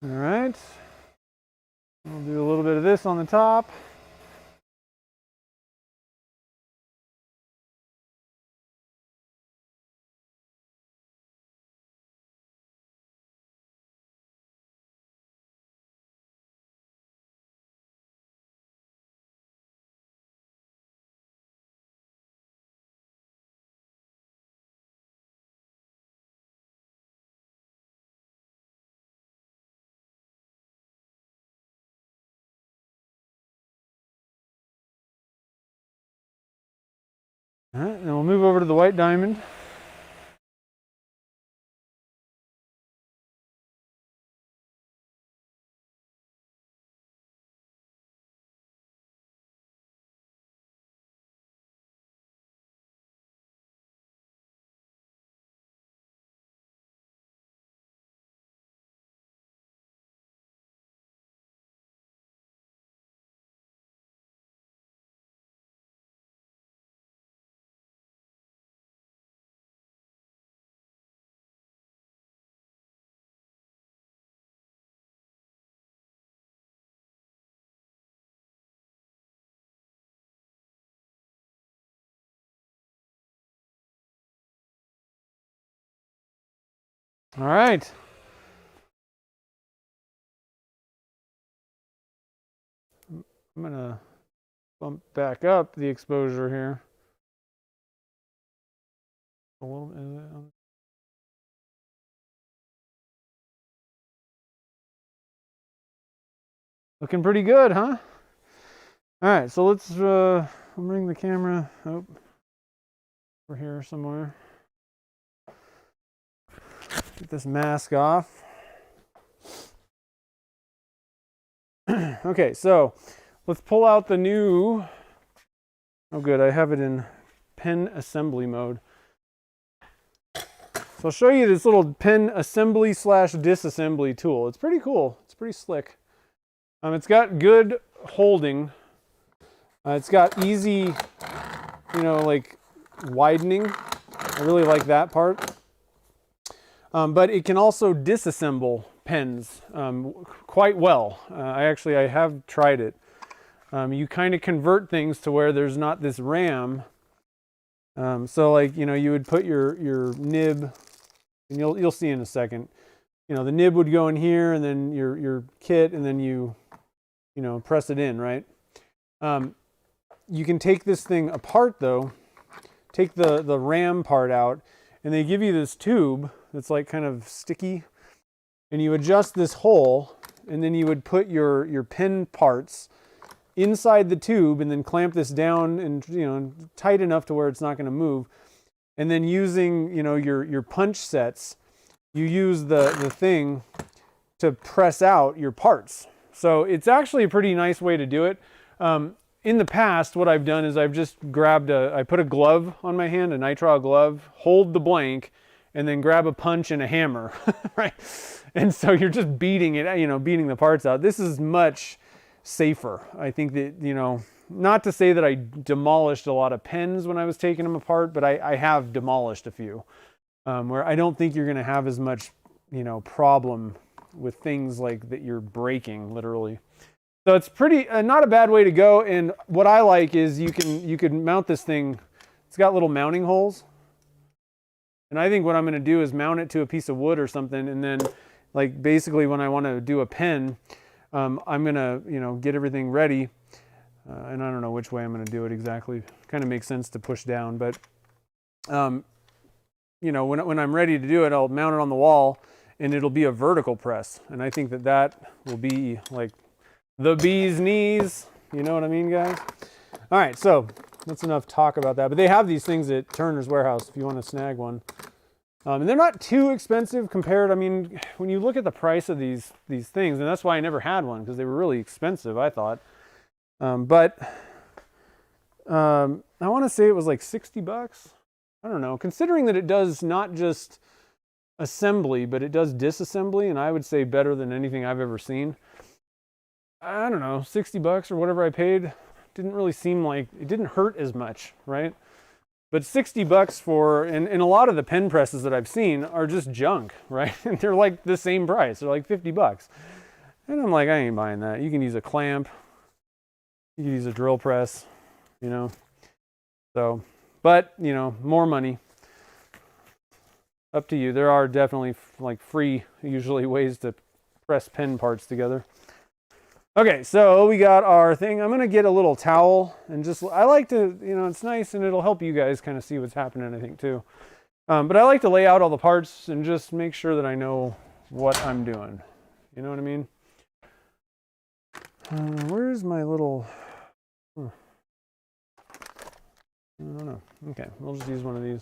All right, we'll do a little bit of this on the top. All right, and we'll move over to the white diamond. All right. I'm gonna bump back up the exposure here. A little bit. Looking pretty good, huh? All right, so let's bring the camera over here somewhere. Get this mask off. Okay, so let's pull out the new, oh good, I have it in pen assembly mode. So I'll show you this little pen assembly / disassembly tool. It's pretty cool, it's pretty slick. It's got good holding. It's got easy, you know, like widening. I really like that part. But it can also disassemble pens quite well. I have tried it. You kind of convert things to where there's not this ram. So like, you know, you would put your nib, and you'll see in a second. You know, the nib would go in here, and then your kit, and then you know, press it in, right? You can take this thing apart though, take the ram part out, and they give you this tube that's like kind of sticky, and you adjust this hole, and then you would put your pen parts inside the tube, and then clamp this down, and you know, tight enough to where it's not going to move. And then using, you know, your punch sets, you use the thing to press out your parts. So it's actually a pretty nice way to do it. in the past, what I've done is I've just grabbed I put a glove on my hand, a nitrile glove, hold the blank, and then grab a punch and a hammer, right? And so you're just beating it, beating the parts out. This is much safer. I think that, not to say that I demolished a lot of pens when I was taking them apart, but I have demolished a few, where I don't think you're going to have as much, problem with things like that you're breaking, literally. So it's pretty, not a bad way to go. And what I like is you can mount this thing. It's got little mounting holes. And I think what I'm going to do is mount it to a piece of wood or something. And then like basically when I want to do a pen, I'm going to, get everything ready. And I don't know which way I'm going to do it exactly. Kind of makes sense to push down, but, when I'm ready to do it, I'll mount it on the wall and it'll be a vertical press. And I think that will be like the bee's knees. You know what I mean, guys? All right, so that's enough talk about that. But they have these things at Turner's Warehouse if you want to snag one. And they're not too expensive compared. I mean, when you look at the price of these things, and that's why I never had one, because they were really expensive, I thought. But I want to say it was like $60. I don't know. Considering that it does not just assembly, but it does disassembly, and I would say better than anything I've ever seen. I don't know, $60 or whatever I paid didn't really seem like, it didn't hurt as much, right? But $60 for, and a lot of the pen presses that I've seen are just junk, right? And they're like the same price. They're like $50. And I'm like, I ain't buying that. You can use a clamp. You can use a drill press, So, but, more money. Up to you. There are definitely like free, usually, ways to press pen parts together. Okay, so we got our thing. I'm going to get a little towel and I like to, it's nice and it'll help you guys kind of see what's happening, I think, too. But I like to lay out all the parts and just make sure that I know what I'm doing. You know what I mean? Where's my little... I don't know. Okay, we'll just use one of these.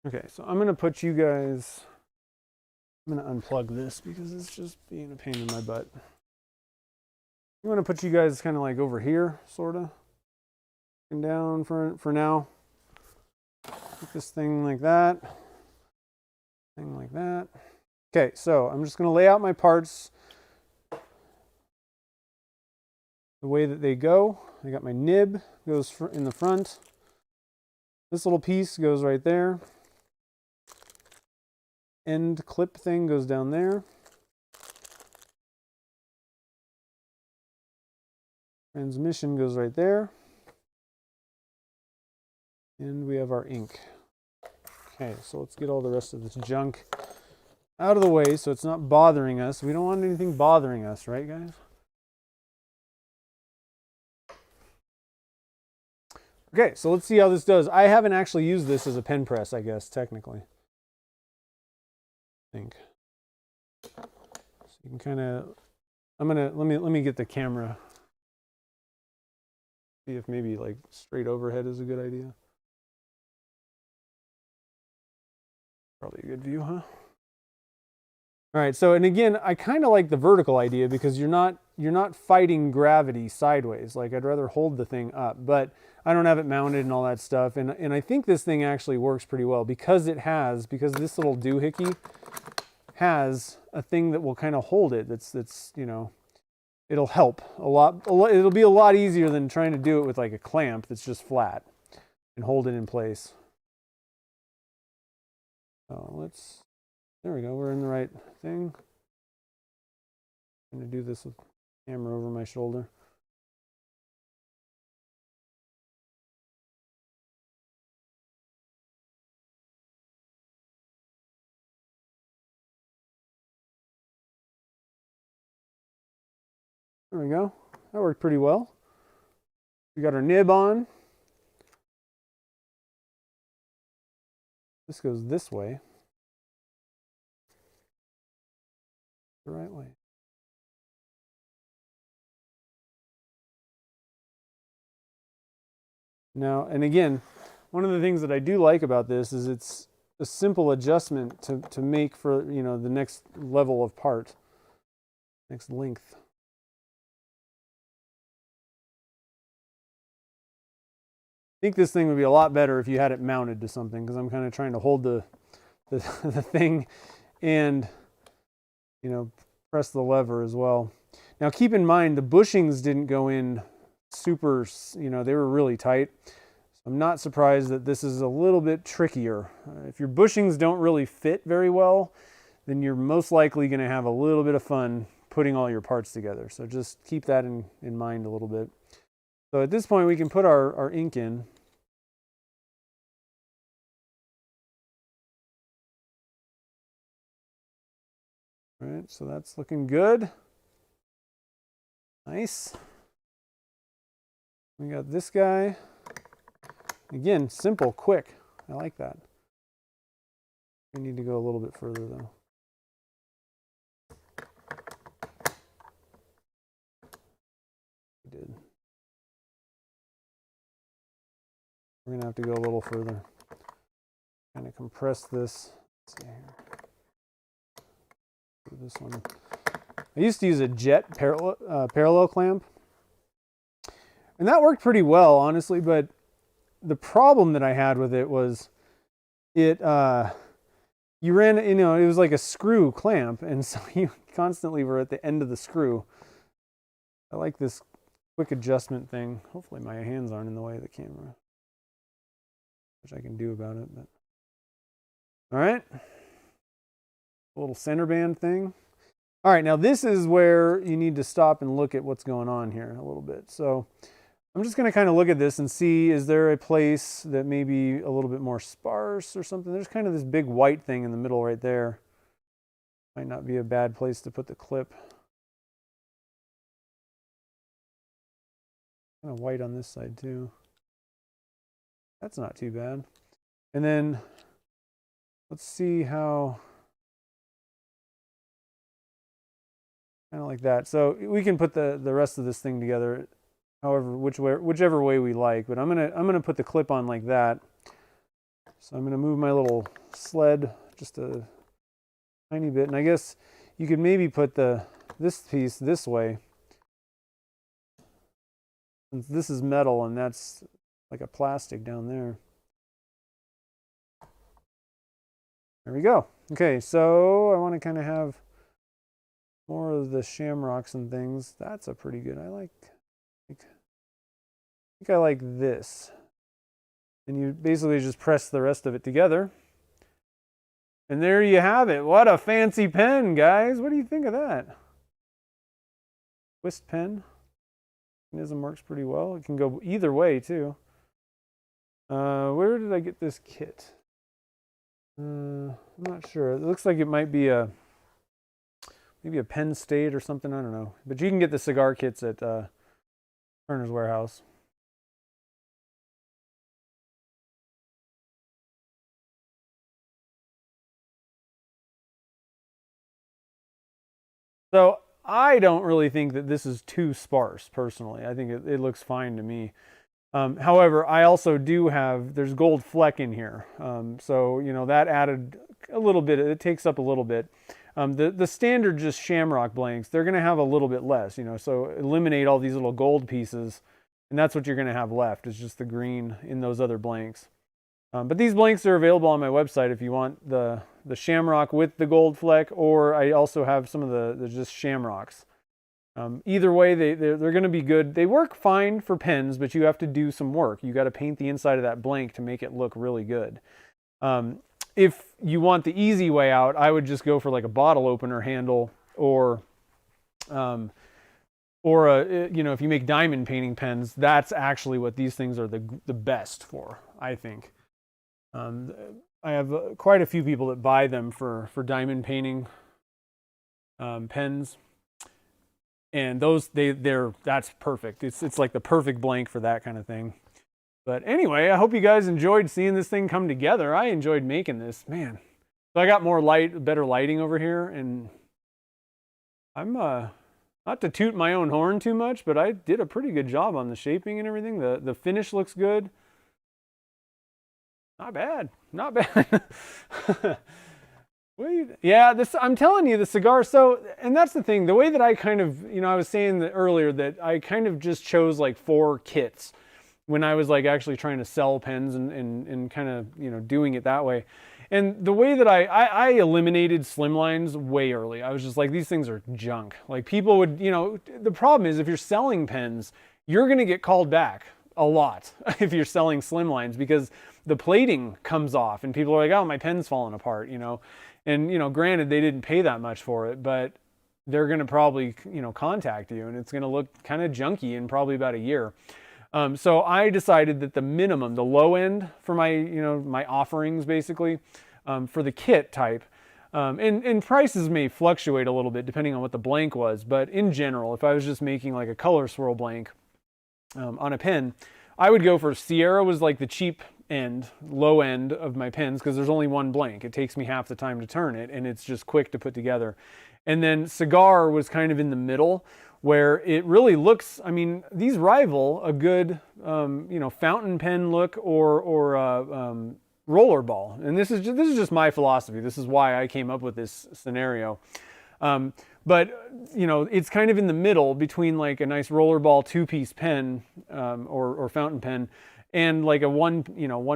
Okay, so I'm going to put you guys... I'm going to unplug this because it's just being a pain in my butt. I'm going to put you guys kind of like over here, sort of. And down for now. Put this thing like that. Thing like that. Okay, so I'm just going to lay out my parts the way that they go. I got my nib, goes in the front. This little piece goes right there. End clip thing goes down there. Transmission goes right there. And we have our ink. Okay, so let's get all the rest of this junk out of the way so it's not bothering us. We don't want anything bothering us, right, guys? Okay, so let's see how this does. I haven't actually used this as a pen press, I guess, technically. Think. So you can kind of, let me get the camera. See if maybe like straight overhead is a good idea. Probably a good view, huh? All right, so and again, I kind of like the vertical idea because you're not fighting gravity sideways. Like I'd rather hold the thing up, but I don't have it mounted and all that stuff. And I think this thing actually works pretty well because this little doohickey has a thing that will kind of hold it. That's it'll help a lot. It'll be a lot easier than trying to do it with like a clamp that's just flat and hold it in place. So there we go. We're in the right thing. I'm going to do this with the camera over my shoulder. There we go. That worked pretty well. We got our nib on. This goes this way. The right way. Now, and again, one of the things that I do like about this is it's a simple adjustment to make for, the next level of part. next length. I think this thing would be a lot better if you had it mounted to something, because I'm kind of trying to hold the thing and, you know, press the lever as well. Now keep in mind the bushings didn't go in super, you know, they were really tight. So I'm not surprised that this is a little bit trickier. If your bushings don't really fit very well, then you're most likely going to have a little bit of fun putting all your parts together. So just keep that in mind a little bit. So at this point we can put our ink in. All right, so that's looking good. Nice. We got this guy. Again, simple, quick. I like that. We need to go a little bit further though. We did. We're gonna have to go a little further. Kind of compress this. Let's see here. Do this one. I used to use a jet parallel clamp, and that worked pretty well, honestly. But the problem that I had with it was it you ran, you know, it was like a screw clamp, and so you constantly were at the end of the screw. I like this quick adjustment thing. Hopefully my hands aren't in the way of the camera, which I can do about it. But all right, a little center band thing. All right, now this is where you need to stop and look at what's going on here a little bit. So I'm just going to kind of look at this and see, is there a place that may be a little bit more sparse or something? There's kind of this big white thing in the middle right there. Might not be a bad place to put the clip. Kind of white on this side too. That's not too bad. And then let's see how... Kind of like that. So we can put the rest of this thing together, however, whichever way we like. But I'm gonna put the clip on like that. So I'm gonna move my little sled just a tiny bit, and I guess you could maybe put this piece this way. Since this is metal and that's like a plastic down there. There we go. Okay, so I want to kind of have more of the shamrocks and things. That's a pretty good. I think I like this. And you basically just press the rest of it together. And there you have it. What a fancy pen, guys. What do you think of that? Twist pen. Mechanism works pretty well. It can go either way too. Where did I get this kit? I'm not sure. It looks like it might be maybe a Penn State or something. I don't know. But you can get the cigar kits at Turner's Warehouse. So I don't really think that this is too sparse, personally. I think it looks fine to me. However, I also do have, there's gold fleck in here. So, you know, that added a little bit, it takes up a little bit. The standard just shamrock blanks, they're going to have a little bit less, you know, so eliminate all these little gold pieces, and that's what you're going to have left, is just the green in those other blanks. But these blanks are available on my website if you want the shamrock with the gold fleck, or I also have some of the just shamrocks. Either way, they're going to be good. They work fine for pens, but you have to do some work. You got to paint the inside of that blank to make it look really good. If you want the easy way out, I would just go for like a bottle opener handle, or you know, if you make diamond painting pens, that's actually what these things are the best for, I think. I have quite a few people that buy them for diamond painting pens, and those that's perfect. It's like the perfect blank for that kind of thing. But anyway, I hope you guys enjoyed seeing this thing come together. I enjoyed making this, man. So I got more better lighting over here, and I'm not to toot my own horn too much, but I did a pretty good job on the shaping and everything. The finish looks good. Not bad, not bad. Wait, yeah, this I'm telling you, the cigar. So, and that's the thing. The way that I kind of, I was saying that earlier that I kind of just chose like 4 kits when I was like actually trying to sell pens and kind of doing it that way. And the way that I eliminated slimlines way early. I was just like, these things are junk. Like people would, the problem is if you're selling pens, you're going to get called back a lot if you're selling slimlines because the plating comes off and people are like, oh, my pen's falling apart, And, granted, they didn't pay that much for it, but they're going to probably, contact you and it's going to look kind of junky in probably about a year. So I decided that the minimum, the low end for my, my offerings basically, for the kit type, and prices may fluctuate a little bit depending on what the blank was, but in general, if I was just making like a color swirl blank on a pen, I would go for Sierra was like the cheap end, low end of my pens because there's only one blank. It takes me half the time to turn it and it's just quick to put together. And then Cigar was kind of in the middle where it really looks, I mean, these rival a good, fountain pen look or roller ball. And this is just my philosophy. This is why I came up with this scenario. But it's kind of in the middle between like a nice rollerball 2-piece pen or fountain pen and like a one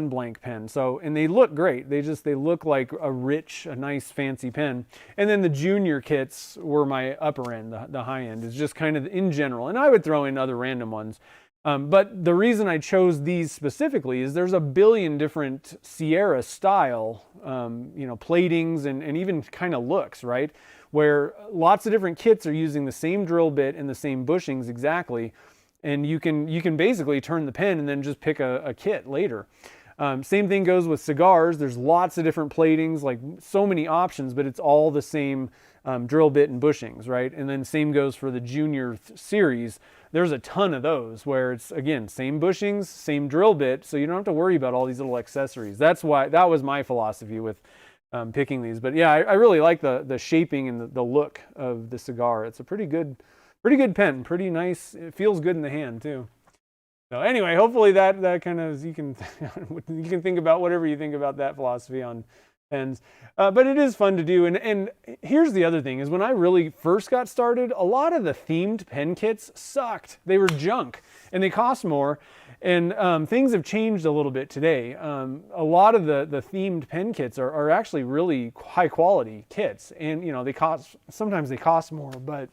blank pen. So, and they look great. They look like a nice fancy pen. And then the junior kits were my upper end, the high end is just kind of in general. And I would throw in other random ones. But the reason I chose these specifically is there's a billion different Sierra style, platings and even kind of looks, right? Where lots of different kits are using the same drill bit and the same bushings exactly. And you can basically turn the pen and then just pick a kit later. Same thing goes with cigars. There's lots of different platings, like so many options, but it's all the same drill bit and bushings, right? And then same goes for the junior series. There's a ton of those where it's, again, same bushings, same drill bit, so you don't have to worry about all these little accessories. That was my philosophy with picking these. But yeah, I really like the shaping and the look of the cigar. It's a pretty good pen, pretty nice. It feels good in the hand too. So anyway, hopefully that kind of, you can think about whatever you think about that philosophy on pens. But it is fun to do. And here's the other thing is when I really first got started, a lot of the themed pen kits sucked. They were junk and they cost more. And things have changed a little bit today. A lot of the themed pen kits are actually really high quality kits. And sometimes they cost more, but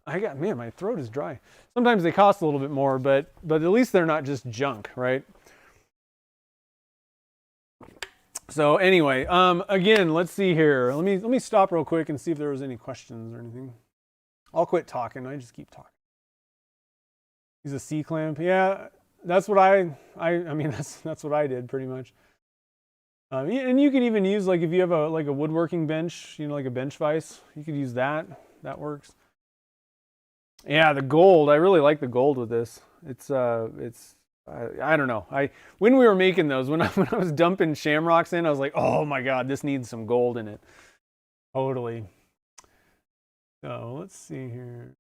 my throat is dry. Sometimes they cost a little bit more, but at least they're not just junk, right? So anyway, again, let's see here. Let me stop real quick and see if there was any questions or anything. I'll quit talking. I just keep talking. He's a C clamp. Yeah, that's what I mean that's what I did pretty much. And you can even use like if you have a woodworking bench, like a bench vise, you could use that. That works. Yeah, the gold. I really like the gold with this. It's I don't know. When we were making those, when I was dumping Shamrocks in, I was like, oh my God, this needs some gold in it. Totally. So let's see here.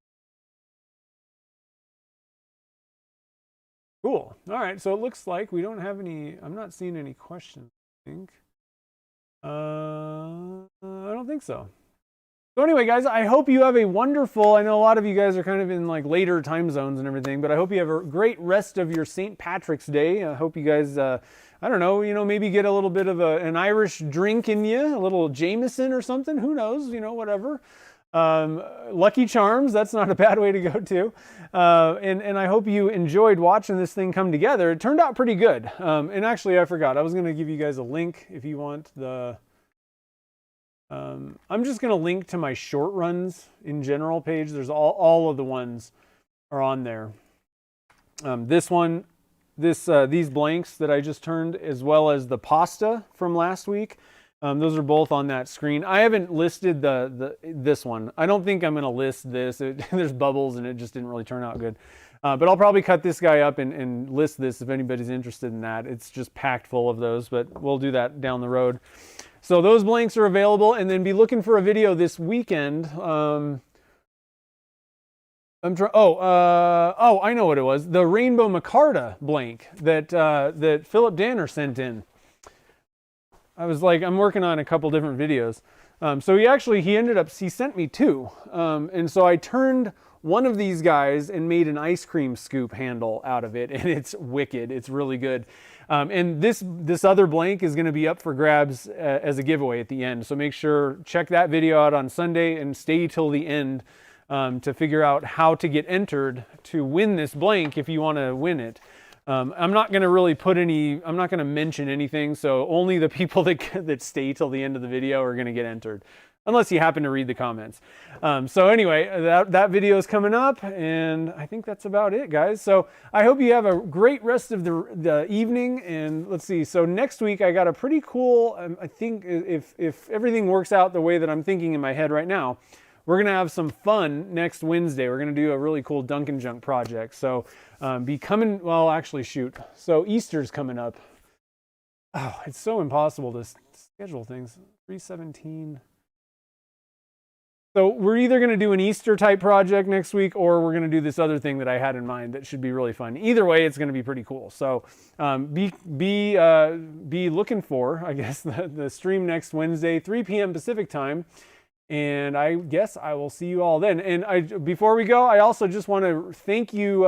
Cool. All right. So it looks like we don't have any. I'm not seeing any questions. I think. I don't think so. So anyway, guys, I hope you have a wonderful, I know a lot of you guys are kind of in like later time zones and everything, but I hope you have a great rest of your St. Patrick's Day. I hope you guys, I don't know, maybe get a little bit of an Irish drink in you, a little Jameson or something, who knows, whatever. Lucky Charms, that's not a bad way to go to. And I hope you enjoyed watching this thing come together. It turned out pretty good. And actually, I forgot, I was going to give you guys a link if you want the... I'm just going to link to my short runs in general page. There's all of the ones are on there. This one, these blanks that I just turned, as well as the pasta from last week. Those are both on that screen. I haven't listed this one. I don't think I'm going to list this. There's bubbles and it just didn't really turn out good. But I'll probably cut this guy up and list this if anybody's interested in that. It's just packed full of those, but we'll do that down the road. So those blanks are available, and then be looking for a video this weekend. I know what it was. The Rainbow Micarta blank that Philip Danner sent in. I was like, I'm working on a couple different videos. So he sent me two. And so I turned one of these guys and made an ice cream scoop handle out of it, and it's wicked. It's really good. And this other blank is going to be up for grabs as a giveaway at the end. So make sure, check that video out on Sunday and stay till the end to figure out how to get entered to win this blank if you want to win it. I'm not going to really I'm not going to mention anything, so only the people that stay till the end of the video are going to get entered, unless you happen to read the comments. So anyway, that video is coming up, and I think that's about it, guys. So I hope you have a great rest of the evening, and let's see. So next week I got a pretty cool, I think if everything works out the way that I'm thinking in my head right now, we're going to have some fun next Wednesday. We're going to do a really cool Dunkin' Junk project. So shoot. So Easter's coming up. Oh, it's so impossible to schedule things. 3/17. So we're either going to do an Easter type project next week, or we're going to do this other thing that I had in mind that should be really fun. Either way, it's going to be pretty cool. So be looking for, I guess, the stream next Wednesday, 3 p.m. Pacific time. And I guess I will see you all then. And before we go, I also just want to thank you,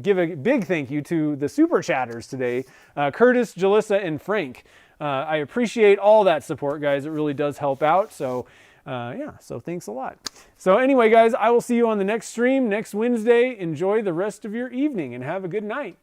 give a big thank you to the super chatters today, Curtis, Jalissa, and Frank. I appreciate all that support, guys. It really does help out. So so thanks a lot. So anyway, guys, I will see you on the next stream next Wednesday. Enjoy the rest of your evening and have a good night.